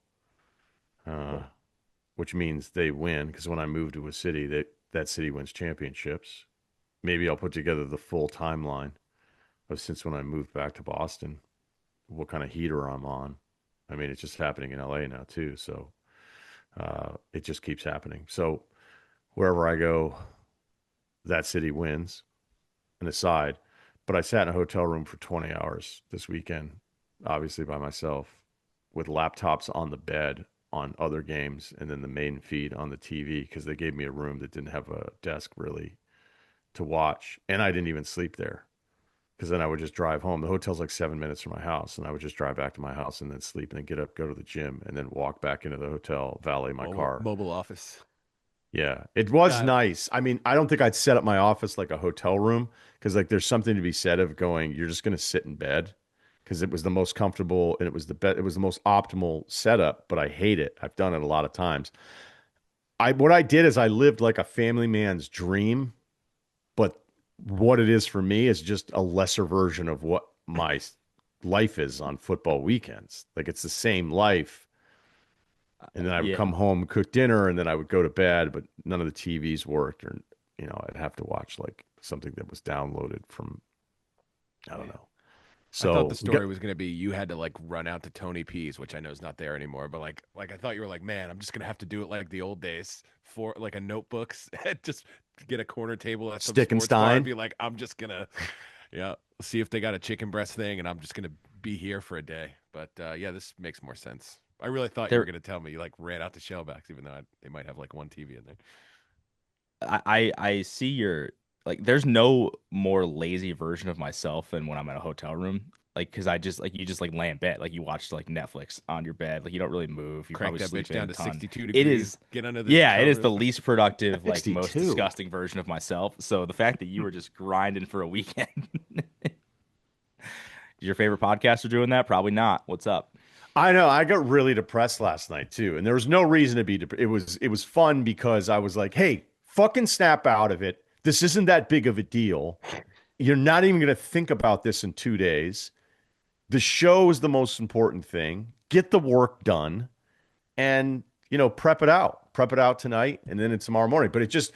which means they win because when I move to a city, that city wins championships. Maybe I'll put together the full timeline of since when I moved back to Boston, what kind of heater I'm on. I mean, it's just happening in LA now too. So it just keeps happening. So wherever I go, that city wins, an aside. But I sat in a hotel room for 20 hours this weekend, obviously by myself, with laptops on the bed on other games and then the main feed on the TV because they gave me a room that didn't have a desk really to watch. And I didn't even sleep there because then I would just drive home. The hotel's like 7 minutes from my house, and I would just drive back to my house and then sleep and then get up, go to the gym, and then walk back into the hotel, valet my car. Mobile office. Yeah, it was nice. I mean, I don't think I'd set up my office like a hotel room because like there's something to be said of going, you're just going to sit in bed because it was the most comfortable and it was the most optimal setup, but I hate it. I've done it a lot of times. What I did is I lived like a family man's dream, but what it is for me is just a lesser version of what my life is on football weekends. Like it's the same life. And then I would come home, cook dinner, and then I would go to bed, but none of the TVs worked, or, I'd have to watch like something that was downloaded from, I don't know. So I thought the story was going to be you had to like run out to Tony P's, which I know is not there anymore, but like I thought you were like, man, I'm just going to have to do it like the old days for like a notebooks, just get a corner table at some Stick and sports bar Stein? and be like, I'm just gonna, yeah, see if they got a chicken breast thing, and I'm just gonna be here for a day. But yeah, this makes more sense. I really thought you were gonna tell me you like ran out to Shellbacks, even though they might have like one TV in there. I see your like. There's no more lazy version of myself than when I'm in a hotel room. Like, because I just like you just like lay in bed, like you watch like Netflix on your bed, like you don't really move. You Crank probably that sleep bitch in down a to ton. 62 degrees. It is, Get under the yeah, it is the covers. least productive, like most 62. disgusting version of myself. So the fact that you were just grinding for a weekend, is your favorite podcaster doing that? Probably not. What's up? I know. I got really depressed last night too, and there was no reason to be. It was fun because I was like, "Hey, fucking snap out of it. This isn't that big of a deal. You're not even going to think about this in 2 days. The show is the most important thing. Get the work done, and prep it out. Prep it out tonight, and then it's tomorrow morning. But it just,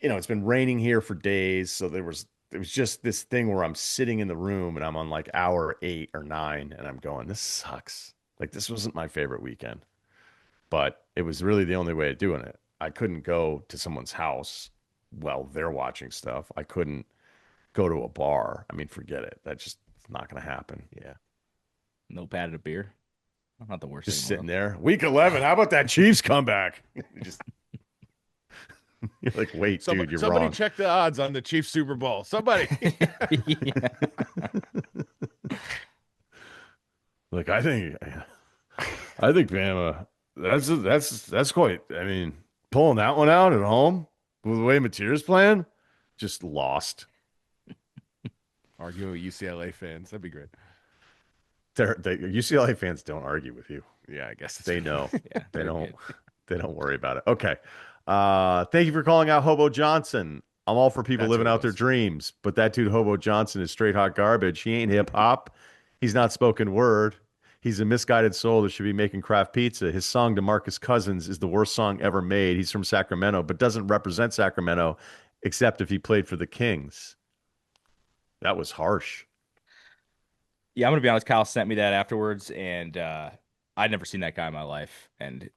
it's been raining here for days, so it was just this thing where I'm sitting in the room and I'm on like hour 8 or 9, and I'm going, this sucks. Like, this wasn't my favorite weekend, but it was really the only way of doing it. I couldn't go to someone's house while they're watching stuff. I couldn't go to a bar. I mean, forget it. That's just not going to happen. Yeah. No pad and a beer. Not the worst. Just thing sitting in the world. there. Week 11. How about that Chiefs comeback? Just you're like, wait, dude, you're somebody wrong. check the odds on the Chiefs Super Bowl. Somebody. Yeah. Like, I think Bama. That's quite. I mean, pulling that one out at home with the way Mateer's playing, just lost. Arguing with UCLA fans. That'd be great. UCLA fans don't argue with you. Yeah, I guess They know. Yeah, They they're don't. good. They don't worry about it. Okay. Thank you for calling out Hobo Johnson. I'm all for people That's living what it out their was. dreams, but that dude Hobo Johnson is straight hot garbage. He ain't hip hop. He's not spoken word. He's a misguided soul that should be making craft pizza. His song DeMarcus Cousins is the worst song ever made. He's from Sacramento, but doesn't represent Sacramento except if he played for the Kings. That was harsh. Yeah, I'm gonna be honest. Kyle sent me that afterwards, and I'd never seen that guy in my life, and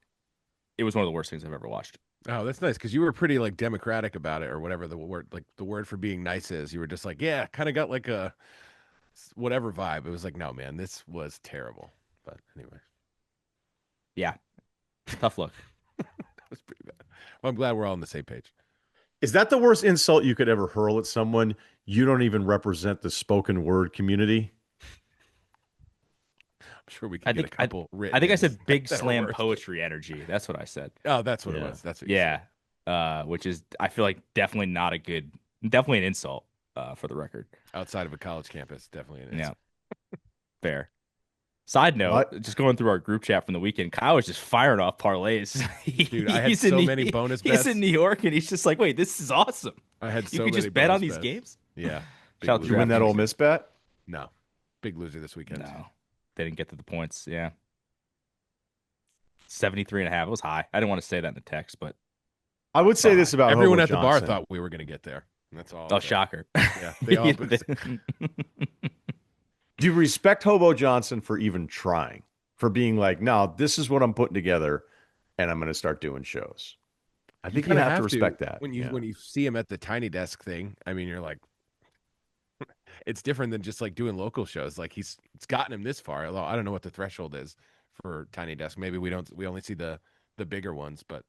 it was one of the worst things I've ever watched. Oh, that's nice because you were pretty like democratic about it, or whatever the word for being nice is. You were just like, yeah, kind of got like a whatever vibe. It was like, no, man, this was terrible. But anyway, Yeah, tough look. that was pretty bad. Well, I'm glad we're all on the same page. Is that the worst insult you could ever hurl at someone? You don't even represent the spoken word community. I'm sure we can get a couple written. I think I said big that are slam worse. poetry energy. That's what I said. Oh, that's what it Yeah. was. That's what you Yeah, said. which is I feel like definitely not a good, definitely an insult for the record. Outside of a college campus, definitely an Yeah, insult. fair. Side note, What? just going through our group chat from the weekend, Kyle was just firing off parlays. Dude, I had He's in so New- many bonus He's bets. in New York, and he's just like, wait, this is awesome. I had You so could many just bet on bonus these bets. games? Yeah. Big Shout out to Did you win Draft that Ole Kings. Miss bet? No. Big loser this weekend. No, they didn't get to the points. Yeah. 73.5. It was high. I didn't want to say that in the text, but I would say this about Everyone Hobo at the bar Johnson. thought we were going to get there. And that's all. oh, shocker. Yeah. They all Do you respect Hobo Johnson for even trying? For being like, no, this is what I'm putting together, and I'm going to start doing shows. I think you kinda have to respect that. when you see him at the tiny desk thing. I mean, you're like, it's different than just like doing local shows. Like it's gotten him this far. Although I don't know what the threshold is for tiny desk. Maybe we only see the bigger ones. But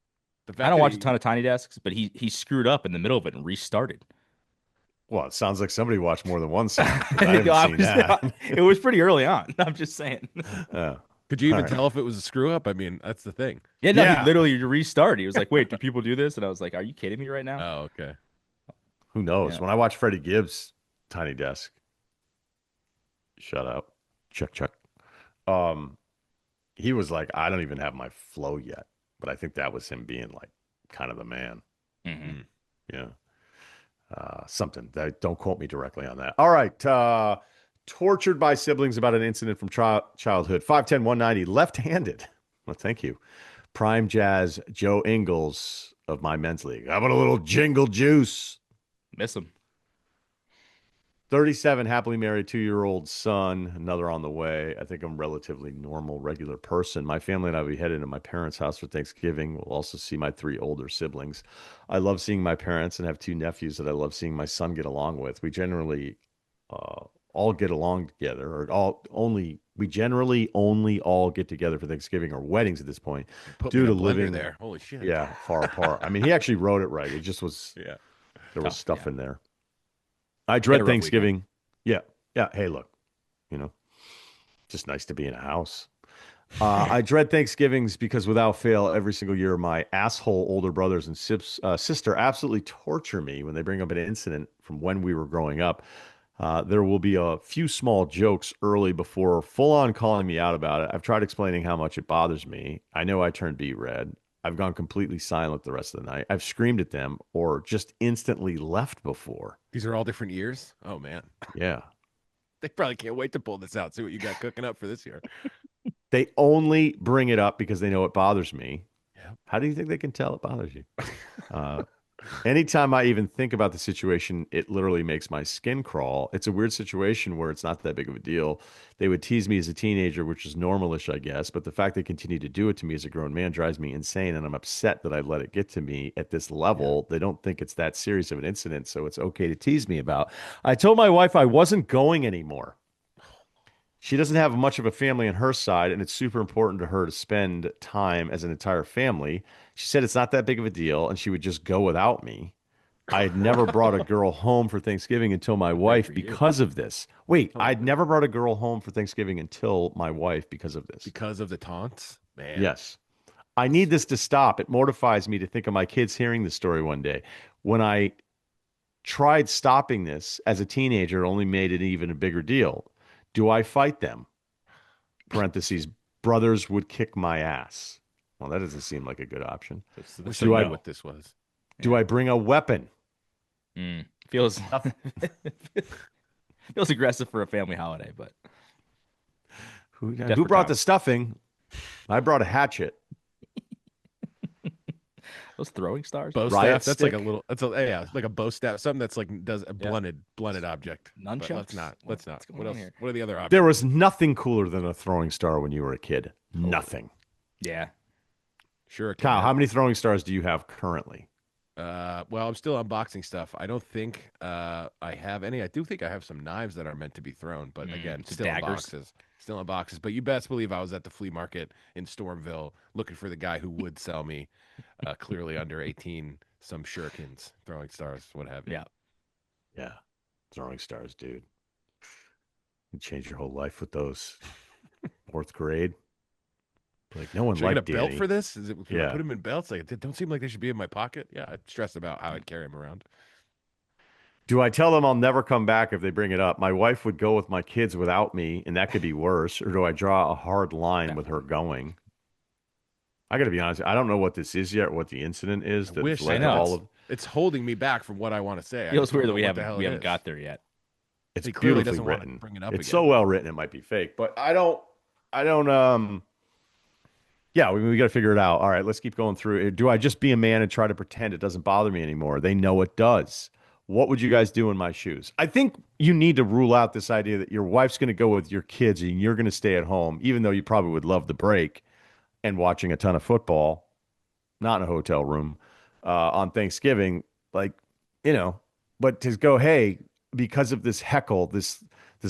the fact I don't that watch a ton of Tiny Desks, but he screwed up in the middle of it and restarted. Well, it sounds like somebody watched more than one song. 'cause I haven't I seen was- that. it was pretty early on. I'm just saying. Oh. Could you even All right. tell if it was a screw up? I mean, that's the thing. Yeah, no, Yeah. he literally restarted. He was like, wait, do people do this? And I was like, are you kidding me right now? Oh, okay. Who knows? Yeah. When I watch Freddie Gibbs' Tiny Desk, shut up, Chuck. He was like, I don't even have my flow yet, but I think that was him being like kind of the man. Mhm. Yeah. Something that don't quote me directly on that. All right. Tortured by siblings about an incident from childhood. 5'10", 190, left-handed. Well, thank you. Prime Jazz Joe Ingles of my men's league. How about a little jingle juice? Miss him. 37, happily married, 2-year-old son, another on the way. I think I'm a relatively normal, regular person. My family and I will be headed to my parents' house for Thanksgiving. We'll also see my 3 older siblings. I love seeing my parents and have 2 nephews that I love seeing my son get along with. We generally all get along together, we generally only all get together for Thanksgiving or weddings at this point, Put due me to in a blender living there. Holy shit. yeah, far apart. I mean, he actually wrote it right. It just was Yeah. there was Tough, stuff yeah. in there. I Had dread a rough Thanksgiving. Yeah. Yeah. Hey, look, just nice to be in a house. I dread Thanksgivings because without fail, every single year, my asshole older brothers and sister absolutely torture me when they bring up an incident from when we were growing up. There will be a few small jokes early before full on calling me out about it. I've tried explaining how much it bothers me. I know I turned beet red. I've gone completely silent the rest of the night. I've screamed at them or just instantly left before. These are all different years. Oh man. Yeah. They probably can't wait to pull this out. See what you got cooking up for this year. They only bring it up because they know it bothers me. Yep. How do you think they can tell it bothers you? Anytime I even think about the situation, it literally makes my skin crawl. It's a weird situation where it's not that big of a deal. They would tease me as a teenager, which is normalish, I guess. But the fact they continue to do it to me as a grown man drives me insane. And I'm upset that I let it get to me at this level. They don't think it's that serious of an incident. So it's okay to tease me about. I told my wife I wasn't going anymore. She doesn't have much of a family on her side, and it's super important to her to spend time as an entire family. She said it's not that big of a deal, and she would just go without me. I had never brought a girl home for Thanksgiving until my wife for you. because of this. Wait, Oh, I'd never brought a girl home for Thanksgiving until my wife because of this. Because of the taunts? Man. Yes. I need this to stop. It mortifies me to think of my kids hearing this story one day. When I tried stopping this as a teenager, it only made it even a bigger deal. Do I fight them? Parentheses, brothers would kick my ass. Well, that doesn't seem like a good option. Wish Do I I- knew what this was. Do I bring a weapon? Feels feels aggressive for a family holiday, but Who Desperate brought times. the stuffing? I brought a hatchet. those throwing stars, Bow Riot staff. That's like a stick? little. That's like a bow staff. Something that's like does a blunted object. But Nunchucks? let's not. Let's not. What's going What on else? here? What are the other options? There was nothing cooler than a throwing star when you were a kid. Nothing. yeah. Sure. Kyle, how many throwing stars do you have currently? Well, I'm still unboxing stuff. I don't think I have any. I do think I have some knives that are meant to be thrown, but again, some still in daggers? boxes. Still in boxes. But you best believe I was at the flea market in Stormville looking for the guy who would sell me clearly under 18 some shurikens, throwing stars, what have you. Yeah. Yeah. Throwing stars, dude. You change your whole life with those. 4th grade. Like, no one Should I liked get a belt Danny. for this? Is it? Can I Yeah. put them in belts? Like, they don't seem like they should be in my pocket. Yeah, I'd stress about how I'd carry them around. Do I tell them I'll never come back if they bring it up? My wife would go with my kids without me, and that could be worse. Or do I draw a hard line with her going? I got to be honest. I don't know what this is yet, or what the incident is I that's wish led I to know. all of. It's holding me back from what I want to say. I Feels just don't weird that know we what the hell haven't it is. got there yet. It's He clearly beautifully doesn't wanna written. bring it up It's again. so well written, it might be fake, but I don't. Yeah, we got to figure it out. All right, let's keep going through. Do I just be a man and try to pretend it doesn't bother me anymore? They know it does. What would you guys do in my shoes? I think you need to rule out this idea that your wife's going to go with your kids and you're going to stay at home, even though you probably would love the break and watching a ton of football, not in a hotel room, on Thanksgiving. Like, but to go, hey, because of this heckle, this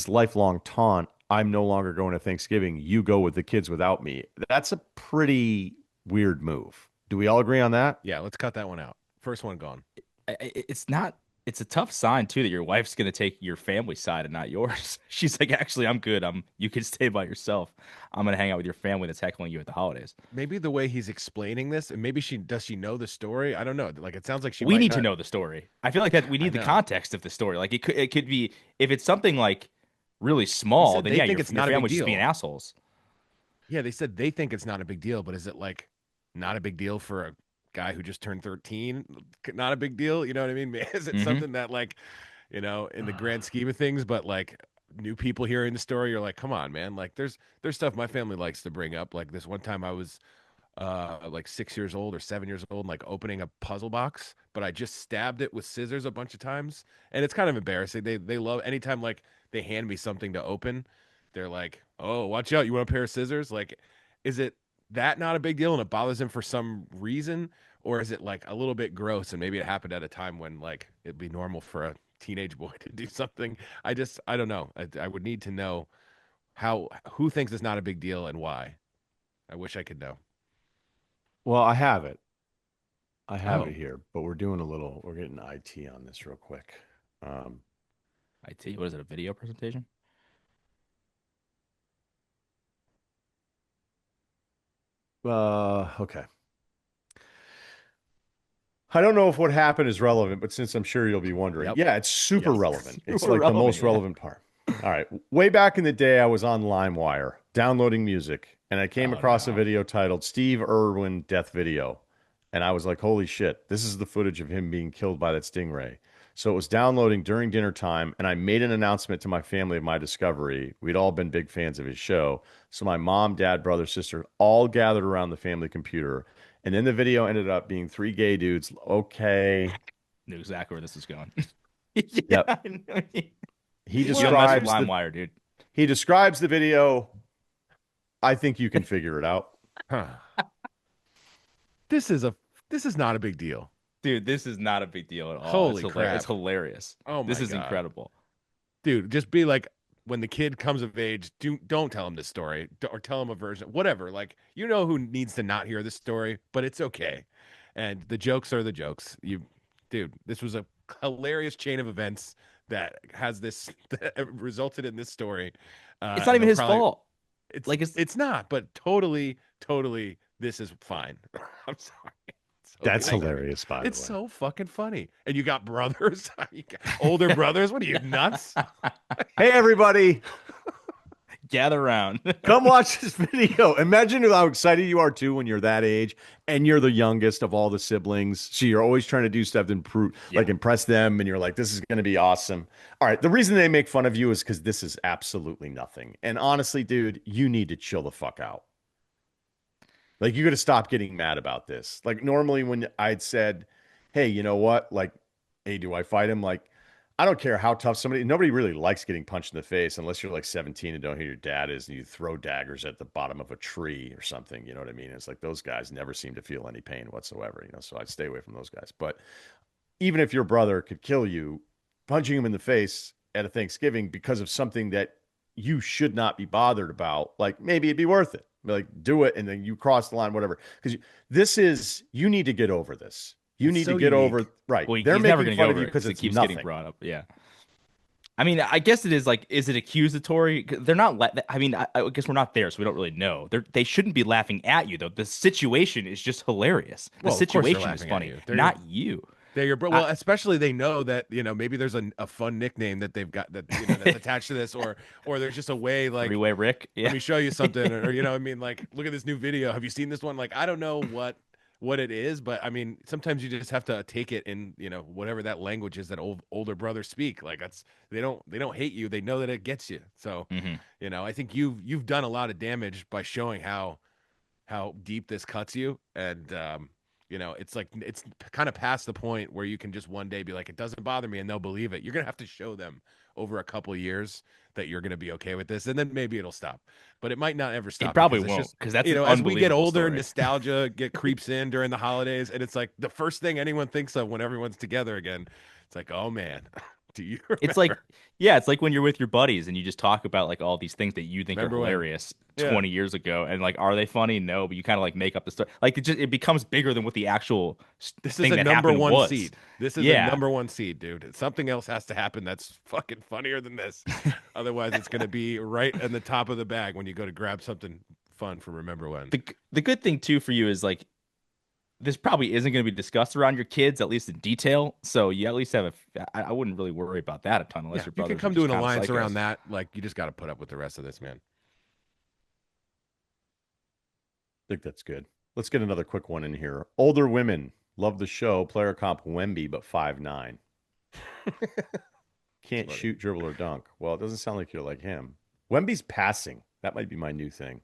lifelong taunt, I'm no longer going to Thanksgiving. You go with the kids without me. That's a pretty weird move. Do we all agree on that? Yeah, let's cut that one out. First one gone. It's not. It's a tough sign too that your wife's gonna take your family side and not yours. She's like, actually, I'm good. You can stay by yourself. I'm gonna hang out with your family that's heckling you at the holidays. Maybe the way he's explaining this, and maybe she know the story. I don't know. Like, it sounds like she. We might need to not- know the story. I feel like that we need the know. context of the story. Like it could be if it's something like really small, said then they yeah, think your it's not a big family's just being deal. assholes. Yeah, they said they think it's not a big deal, but is it like not a big deal for a guy who just turned 13? Not a big deal. You know what I mean? Is it Mhm. something that, like, in the grand scheme of things, but like new people hearing the story, you're like, come on, man. Like, there's stuff my family likes to bring up. Like, this one time I was like 6 years old or 7 years old, and like opening a puzzle box, but I just stabbed it with scissors a bunch of times, and it's kind of embarrassing. They love anytime like they hand me something to open, they're like, "Oh, watch out! You want a pair of scissors?" Like, is it that not a big deal and it bothers them for some reason, or is it like a little bit gross and maybe it happened at a time when like it'd be normal for a teenage boy to do something? I don't know. I would need to know who thinks it's not a big deal and why. I wish I could know. Well, I have it. I have Oh. it here, but we're getting IT on this real quick. IT, what is it, a video presentation? Okay. I don't know if what happened is relevant, but since I'm sure you'll be wondering, Yep. yeah, it's super Yes. relevant. It's Super like the relevant, most yeah. relevant part. All right. Way back in the day, I was on LimeWire downloading music, and I came across a video titled Steve Irwin Death Video. And I was like, holy shit, this is the footage of him being killed by that stingray. So it was downloading during dinner time, and I made an announcement to my family of my discovery. We'd all been big fans of his show. So my mom, dad, brother, sister all gathered around the family computer. And then the video ended up being three gay dudes. Okay. Knew exactly where this is going. Yep. I know. He You don't mess with describes the, LimeWire, dude. he describes the video. I think you can figure it out. Huh. This is not a big deal. Dude, this is not a big deal at all. Holy It's crap. It's hilarious. Oh This my is God. incredible. Dude, just be like, when the kid comes of age, don't tell him this story or tell him a version, whatever. Like, you know who needs to not hear this story, but it's okay. And the jokes are the jokes. Dude, this was a hilarious chain of events that that resulted in this story. It's not even his fault. It's Like, like it's not, but totally, this is fine. I'm sorry. It's That's okay. hilarious, by the way. It's so fucking funny. And you got brothers, you got older brothers. What are you, nuts? Hey, everybody. Gather around. Come watch this video. Imagine how excited you are too when you're that age and you're the youngest of all the siblings. So you're always trying to do stuff to improve, like impress them, and you're like, this is going to be awesome. All right. The reason they make fun of you is because this is absolutely nothing. And honestly, dude, you need to chill the fuck out. Like, you got to stop getting mad about this. Like, normally when I'd said, hey, you know what? Like, hey, do I fight him? Like, I don't care how tough nobody really likes getting punched in the face unless you're like 17 and don't know who your dad is and you throw daggers at the bottom of a tree or something. You know what I mean? It's like those guys never seem to feel any pain whatsoever, so I'd stay away from those guys. But even if your brother could kill you, punching him in the face at a Thanksgiving because of something that you should not be bothered about, like, maybe it'd be worth it. Like, do it, and then you cross the line, whatever. Because you need to get over this. You It's need so to get unique. over, right. Well, They're he's never making going to fun get of you over it because it it's keeps nothing. getting brought up. Yeah. I mean, I guess it is like, is it accusatory? They're not. I mean, I guess we're not there, so we don't really know. They shouldn't be laughing at you, though. The situation is just hilarious. The Well, of course they're situation is laughing at funny, you. They're not you. They're your well, especially they know that, maybe there's a fun nickname that they've got that that's attached to this, or there's just a way like Three-way Rick. Yeah. let me show you something, or I mean, like, look at this new video. Have you seen this one? Like, I don't know what it is, but I mean, sometimes you just have to take it in, whatever that language is that older brothers speak. Like, they don't hate you. They know that it gets you. So, I think you've done a lot of damage by showing how deep this cuts you. And, it's like, it's kind of past the point where you can just one day be like, it doesn't bother me, and they'll believe it. You're going to have to show them over a couple of years that you're going to be okay with this, and then maybe it'll stop, but it might not ever stop. It probably because it's won't, just, because that's an as we get unbelievable older, story. nostalgia creeps in during the holidays, and it's like the first thing anyone thinks of when everyone's together again. It's like, oh man, do you remember? It's like, yeah, it's like when you're with your buddies and you just talk about like all these things that you think Remember are when- hilarious Yeah. 20 years ago, and like, are they funny? No, but you kind of like make up the story. Like, it becomes bigger than what the actual This thing is a that number happened one was. seed. This is Yeah. a number one seed, dude. Something else has to happen that's fucking funnier than this. Otherwise, it's going to be right in the top of the bag when you go to grab something fun from Remember When. The good thing too for you is like, this probably isn't going to be discussed around your kids, at least in detail. So you at least have I wouldn't really worry about that a ton unless Yeah, your you brothers can are come to just an kinda alliance psychos. around that. Like, you just got to put up with the rest of this, man. I think that's good. Let's get another quick one in here. Older women love the show. Player comp Wemby, but 5'9". Can't shoot, dribble, or dunk. Well, it doesn't sound like you're like him. Wemby's passing. That might be my new thing.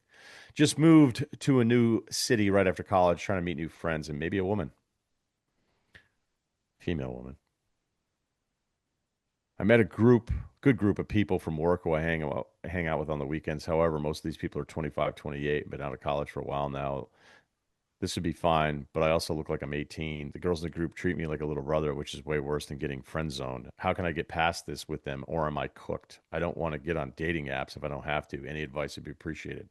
Just moved to a new city right after college, trying to meet new friends and maybe a woman, female woman. I met a good group of people from work who I hang out with on the weekends. However, most of these people are 25, 28, been out of college for a while now. This would be fine, but I also look like I'm 18. The girls in the group treat me like a little brother, which is way worse than getting friend zoned. How can I get past this with them, or am I cooked? I don't want to get on dating apps if I don't have to. Any advice would be appreciated.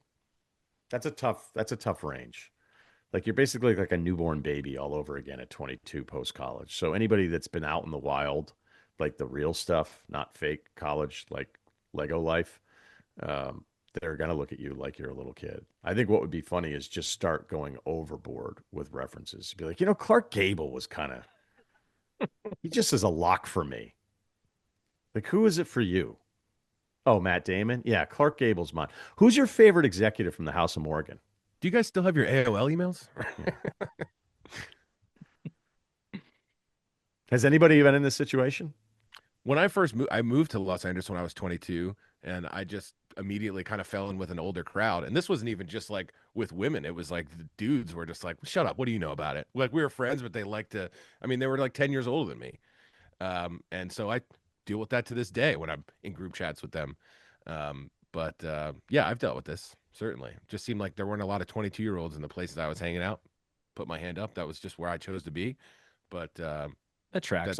That's a tough range. Like you're basically like a newborn baby all over again at 22 post college. So anybody that's been out in the wild, like the real stuff, not fake college, like Lego life, um, they're going to look at you like you're a little kid. I think what would be funny is just start going overboard with references. Be like, Clark Gable was kind of, he just is a lock for me. Like, who is it for you? Oh, Matt Damon? Yeah, Clark Gable's mine. Who's your favorite executive from the House of Morgan? Do you guys still have your AOL emails? Has anybody been in this situation? When I first moved, I moved to Los Angeles when I was 22, and I just immediately kind of fell in with an older crowd. And this wasn't even just like with women. It was like the dudes were just like, shut up. What do you know about it? Like we were friends, but they they were like 10 years older than me. And so I deal with that to this day when I'm in group chats with them. Yeah, I've dealt with this, certainly. Just seemed like there weren't a lot of 22-year-olds in the places I was hanging out. Put my hand up. That was just where I chose to be. But that tracks.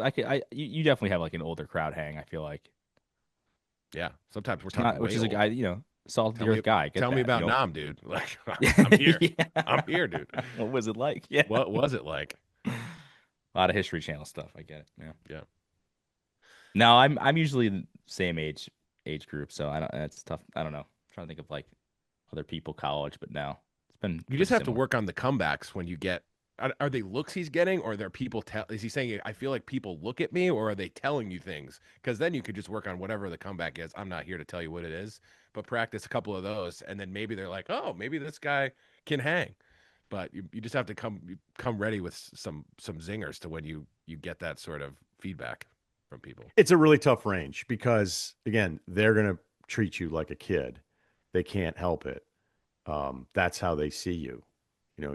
You definitely have like an older crowd hang, I feel like. Yeah, sometimes we're talking which is old. a guy, salty earth guy. Tell me about Nam, dude. Like I'm here. Yeah. I'm here, dude. What was it like? Yeah. What was it like? A lot of History Channel stuff. I get it. Yeah. Yeah. No, I'm usually the same age group, so I don't. That's tough. I don't know. I'm trying to think of like other people college, but no, it's been. You just have to similar. work on the comebacks when you get. Are they looks he's getting, or are there people is he saying I feel like people look at me, or are they telling you things? Because then you could just work on whatever the comeback is. I'm not here to tell you what it is, but practice a couple of those, and then maybe they're like, oh, maybe this guy can hang. But you just have to come ready with some zingers to when you get that sort of feedback from people. It's a really tough range because again, they're going to treat you like a kid. They can't help it. That's how they see you.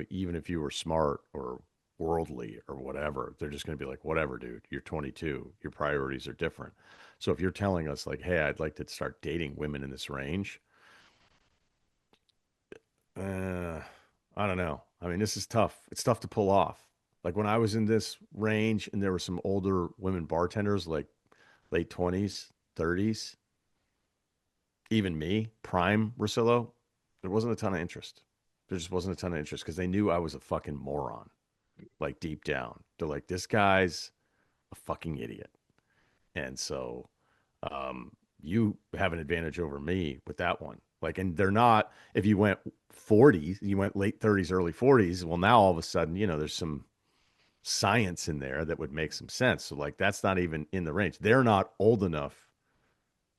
Even if you were smart or worldly or whatever, they're just going to be like, whatever, dude, you're 22. Your priorities are different. So if you're telling us like, hey, I'd like to start dating women in this range, I don't know. I mean, this is tough. It's tough to pull off. Like when I was in this range and there were some older women bartenders, like late 20s, 30s, even me, prime Rosillo, there wasn't a ton of interest. There just wasn't a ton of interest because they knew I was a fucking moron, like deep down. They're like, this guy's a fucking idiot. And so you have an advantage over me with that one. Like, and they're not, if you went 40s, you went late 30s, early 40s. Well, now all of a sudden, there's some science in there that would make some sense. So like, that's not even in the range. They're not old enough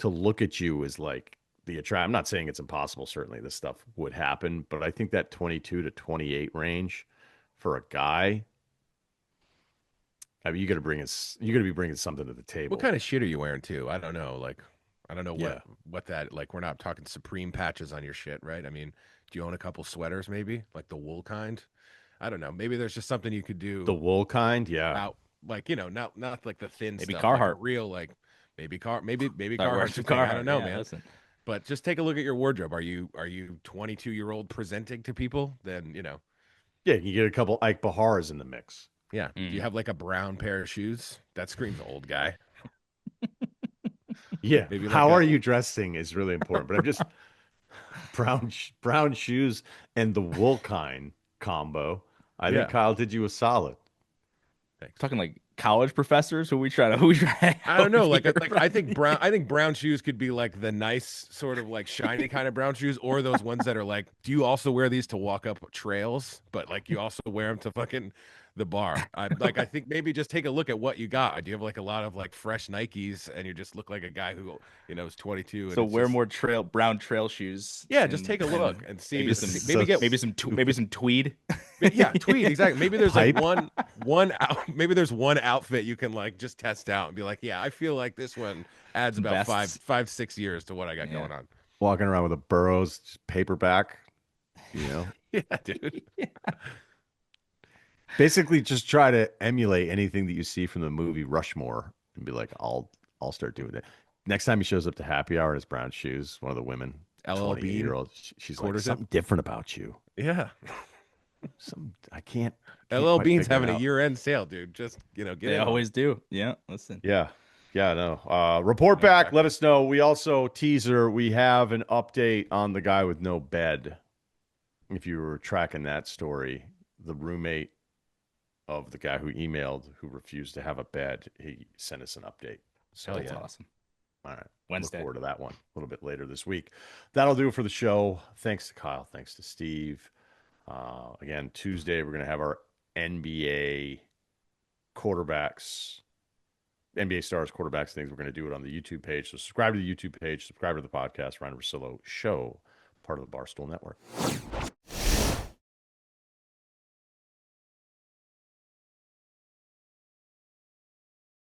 to look at you as like, I'm not saying it's impossible. Certainly this stuff would happen, but I think that 22 to 28 range for a guy, I mean, you got to be bringing something to the table. What kind of shit are you wearing too? I don't know. Like, I don't know what that, like, we're not talking Supreme patches on your shit, right? I mean, do you own a couple sweaters maybe, like the wool kind? I don't know. Maybe there's just something you could do. The wool kind. Yeah. Out, like, not like the thin maybe stuff. Carhartt. Like real, like maybe Carhartt. Carhartt. I don't know, man. Listen. But just take a look at your wardrobe. Are you 22-year-old presenting to people? Then, Yeah, you get a couple Ike Bahars in the mix. Yeah. Do you have like a brown pair of shoes? That screams old guy. Yeah. Maybe How are you dressing is really important. But I'm just brown shoes and the wool kind combo. I think Kyle did you a solid. Thanks. Talking like college professors who we try to I don't know. Like I think brown shoes could be like the nice sort of like shiny kind of brown shoes, or those ones that are like, do you also wear these to walk up trails? But like you also wear them to fucking the bar. I think maybe just take a look at what you got. Do you have like a lot of like fresh Nikes and you just look like a guy who is 22? So wear more brown trail shoes. Yeah, just take a look and see. Maybe some tweed. Yeah, tweed, exactly. Maybe there's like maybe there's one outfit you can like just test out and be like, yeah, I feel like this one adds about 5-6 years to what I got going on. Walking around with a Burroughs paperback You know, Yeah, dude. basically just try to emulate anything that you see from the movie Rushmore and be like, I'll start doing it. Next time he shows up to happy hour in his brown shoes, one of the women, LL Bean 28-year-old, she's like, quarters something different about you. Yeah. I can't LL quite Bean's figure it having a out. year-end sale, dude. Just get They in on it. always do. Yeah, listen. Yeah. Yeah, no. Report back. Let us know. We also we have an update on the guy with no bed. If you were tracking that story, the roommate of the guy who emailed, who refused to have a bed, he sent us an update. So That's awesome. all right. Wednesday. Look forward to that one a little bit later this week. That'll do it for the show. Thanks to Kyle. Thanks to Steve. Again, Tuesday, we're going to have our NBA quarterbacks, NBA stars, quarterbacks things. We're going to do it on the YouTube page. So subscribe to the YouTube page, subscribe to the podcast, Ryen Russillo Show, part of the Barstool Network.